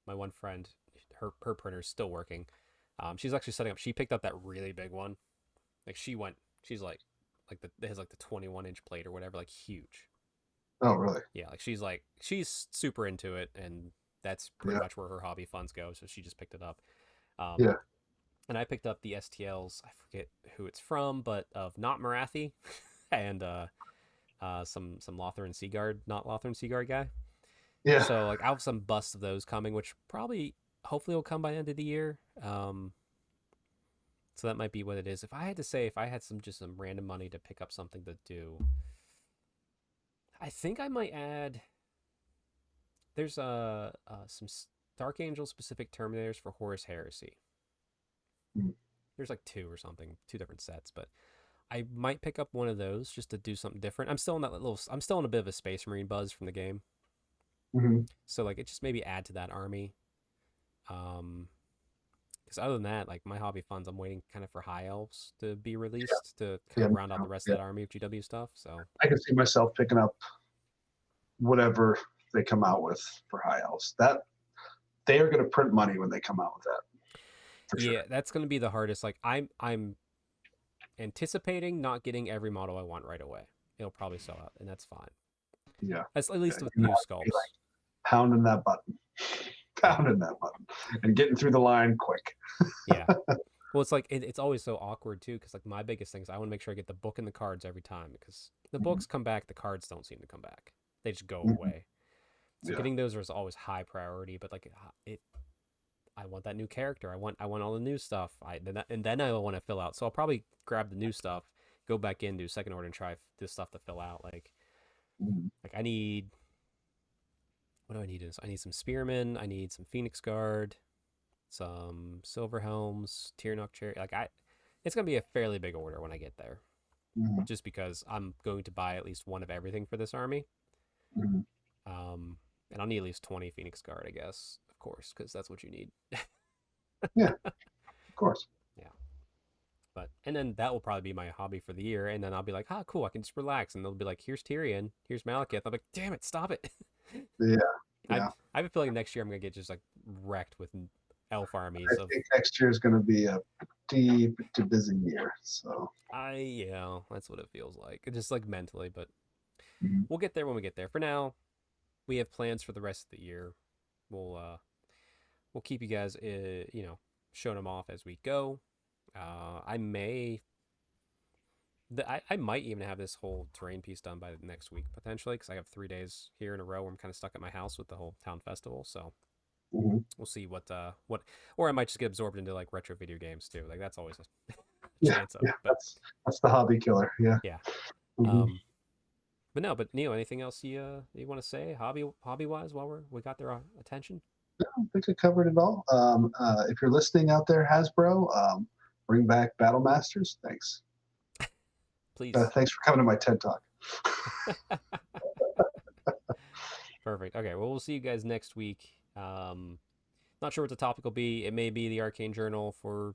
my one friend. Her printer's still working. She's actually setting up. She picked up that really big one. Like she's like it has like the 21-inch plate or whatever, like huge. Oh really? Yeah, like she's super into it, and that's pretty much where her hobby funds go. So she just picked it up. Yeah. And I picked up the STLs. I forget who it's from, but of not Marathi, and some Lothar Seaguard, not Lothar Seaguard guy. Yeah. So like I have some busts of those coming, which probably hopefully will come by the end of the year. So that might be what it is. If I had to say, if I had some random money to pick up something to do, I think I might add. There's some Dark Angel specific Terminators for Horus Heresy. There's like two or something, two different sets, but I might pick up one of those just to do something different. I'm still in a bit of a Space Marine buzz from the game. Mm-hmm. So like it just maybe add to that army. Because other than that, like my hobby funds, I'm waiting kind of for High Elves to be released to kind of round out the rest of that army of GW stuff. So I can see myself picking up whatever they come out with for High Elves. That they are going to print money when they come out with that. Yeah, sure. That's going to be the hardest. Like I'm anticipating not getting every model I want right away. It'll probably sell out, and that's fine. Yeah, at least with new sculpts. Like pounding that button, and getting through the line quick. Yeah. Well, it's like it's always so awkward too, because like my biggest thing is I want to make sure I get the book and the cards every time, because the books come back, the cards don't seem to come back. They just go away. So getting those is always high priority. But like I want that new character. I want all the new stuff. And then I want to fill out. So I'll probably grab the new stuff, go back in, do second order, and try this stuff to fill out. Like I need. What do I need? I need some Spearmen. I need some Phoenix Guard, some Silver Helms, Tyrnok Cherry. It's gonna be a fairly big order when I get there, just because I'm going to buy at least one of everything for this army. And I'll need at least 20 Phoenix Guard, I guess, of course, because that's what you need. Yeah, of course. Yeah. And then that will probably be my hobby for the year, and then I'll be like, cool, I can just relax, and they'll be like, here's Tyrion, here's Malekith. I'm like, damn it, stop it. Yeah. I have a feeling next year I'm gonna get just like wrecked with elf armies. I think next year is going to be a pretty busy year. So that's what it feels like. Just like mentally, but we'll get there when we get there. For now, we have plans for the rest of the year. We'll keep you guys showing them off as we go. I might even have this whole terrain piece done by next week, potentially, because I have 3 days here in a row where I'm kind of stuck at my house with the whole town festival. So we'll see what, or I might just get absorbed into like retro video games too. Like that's always a chance of. But that's the hobby killer. Yeah. Yeah. But Neil, anything else you want to say hobby wise while we got their attention? No, I think I covered it all. If you're listening out there, Hasbro, bring back Battle Masters. Thanks. Please. Thanks for coming to my TED Talk. Perfect. Okay, well, we'll see you guys next week. Not sure what the topic will be. It may be the Arcane Journal for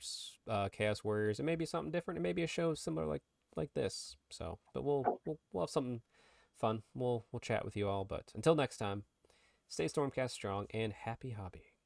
Chaos Warriors. It may be something different. It may be a show similar like this. So, but we'll have something fun. We'll chat with you all. But until next time, stay Stormcast strong and happy hobbying.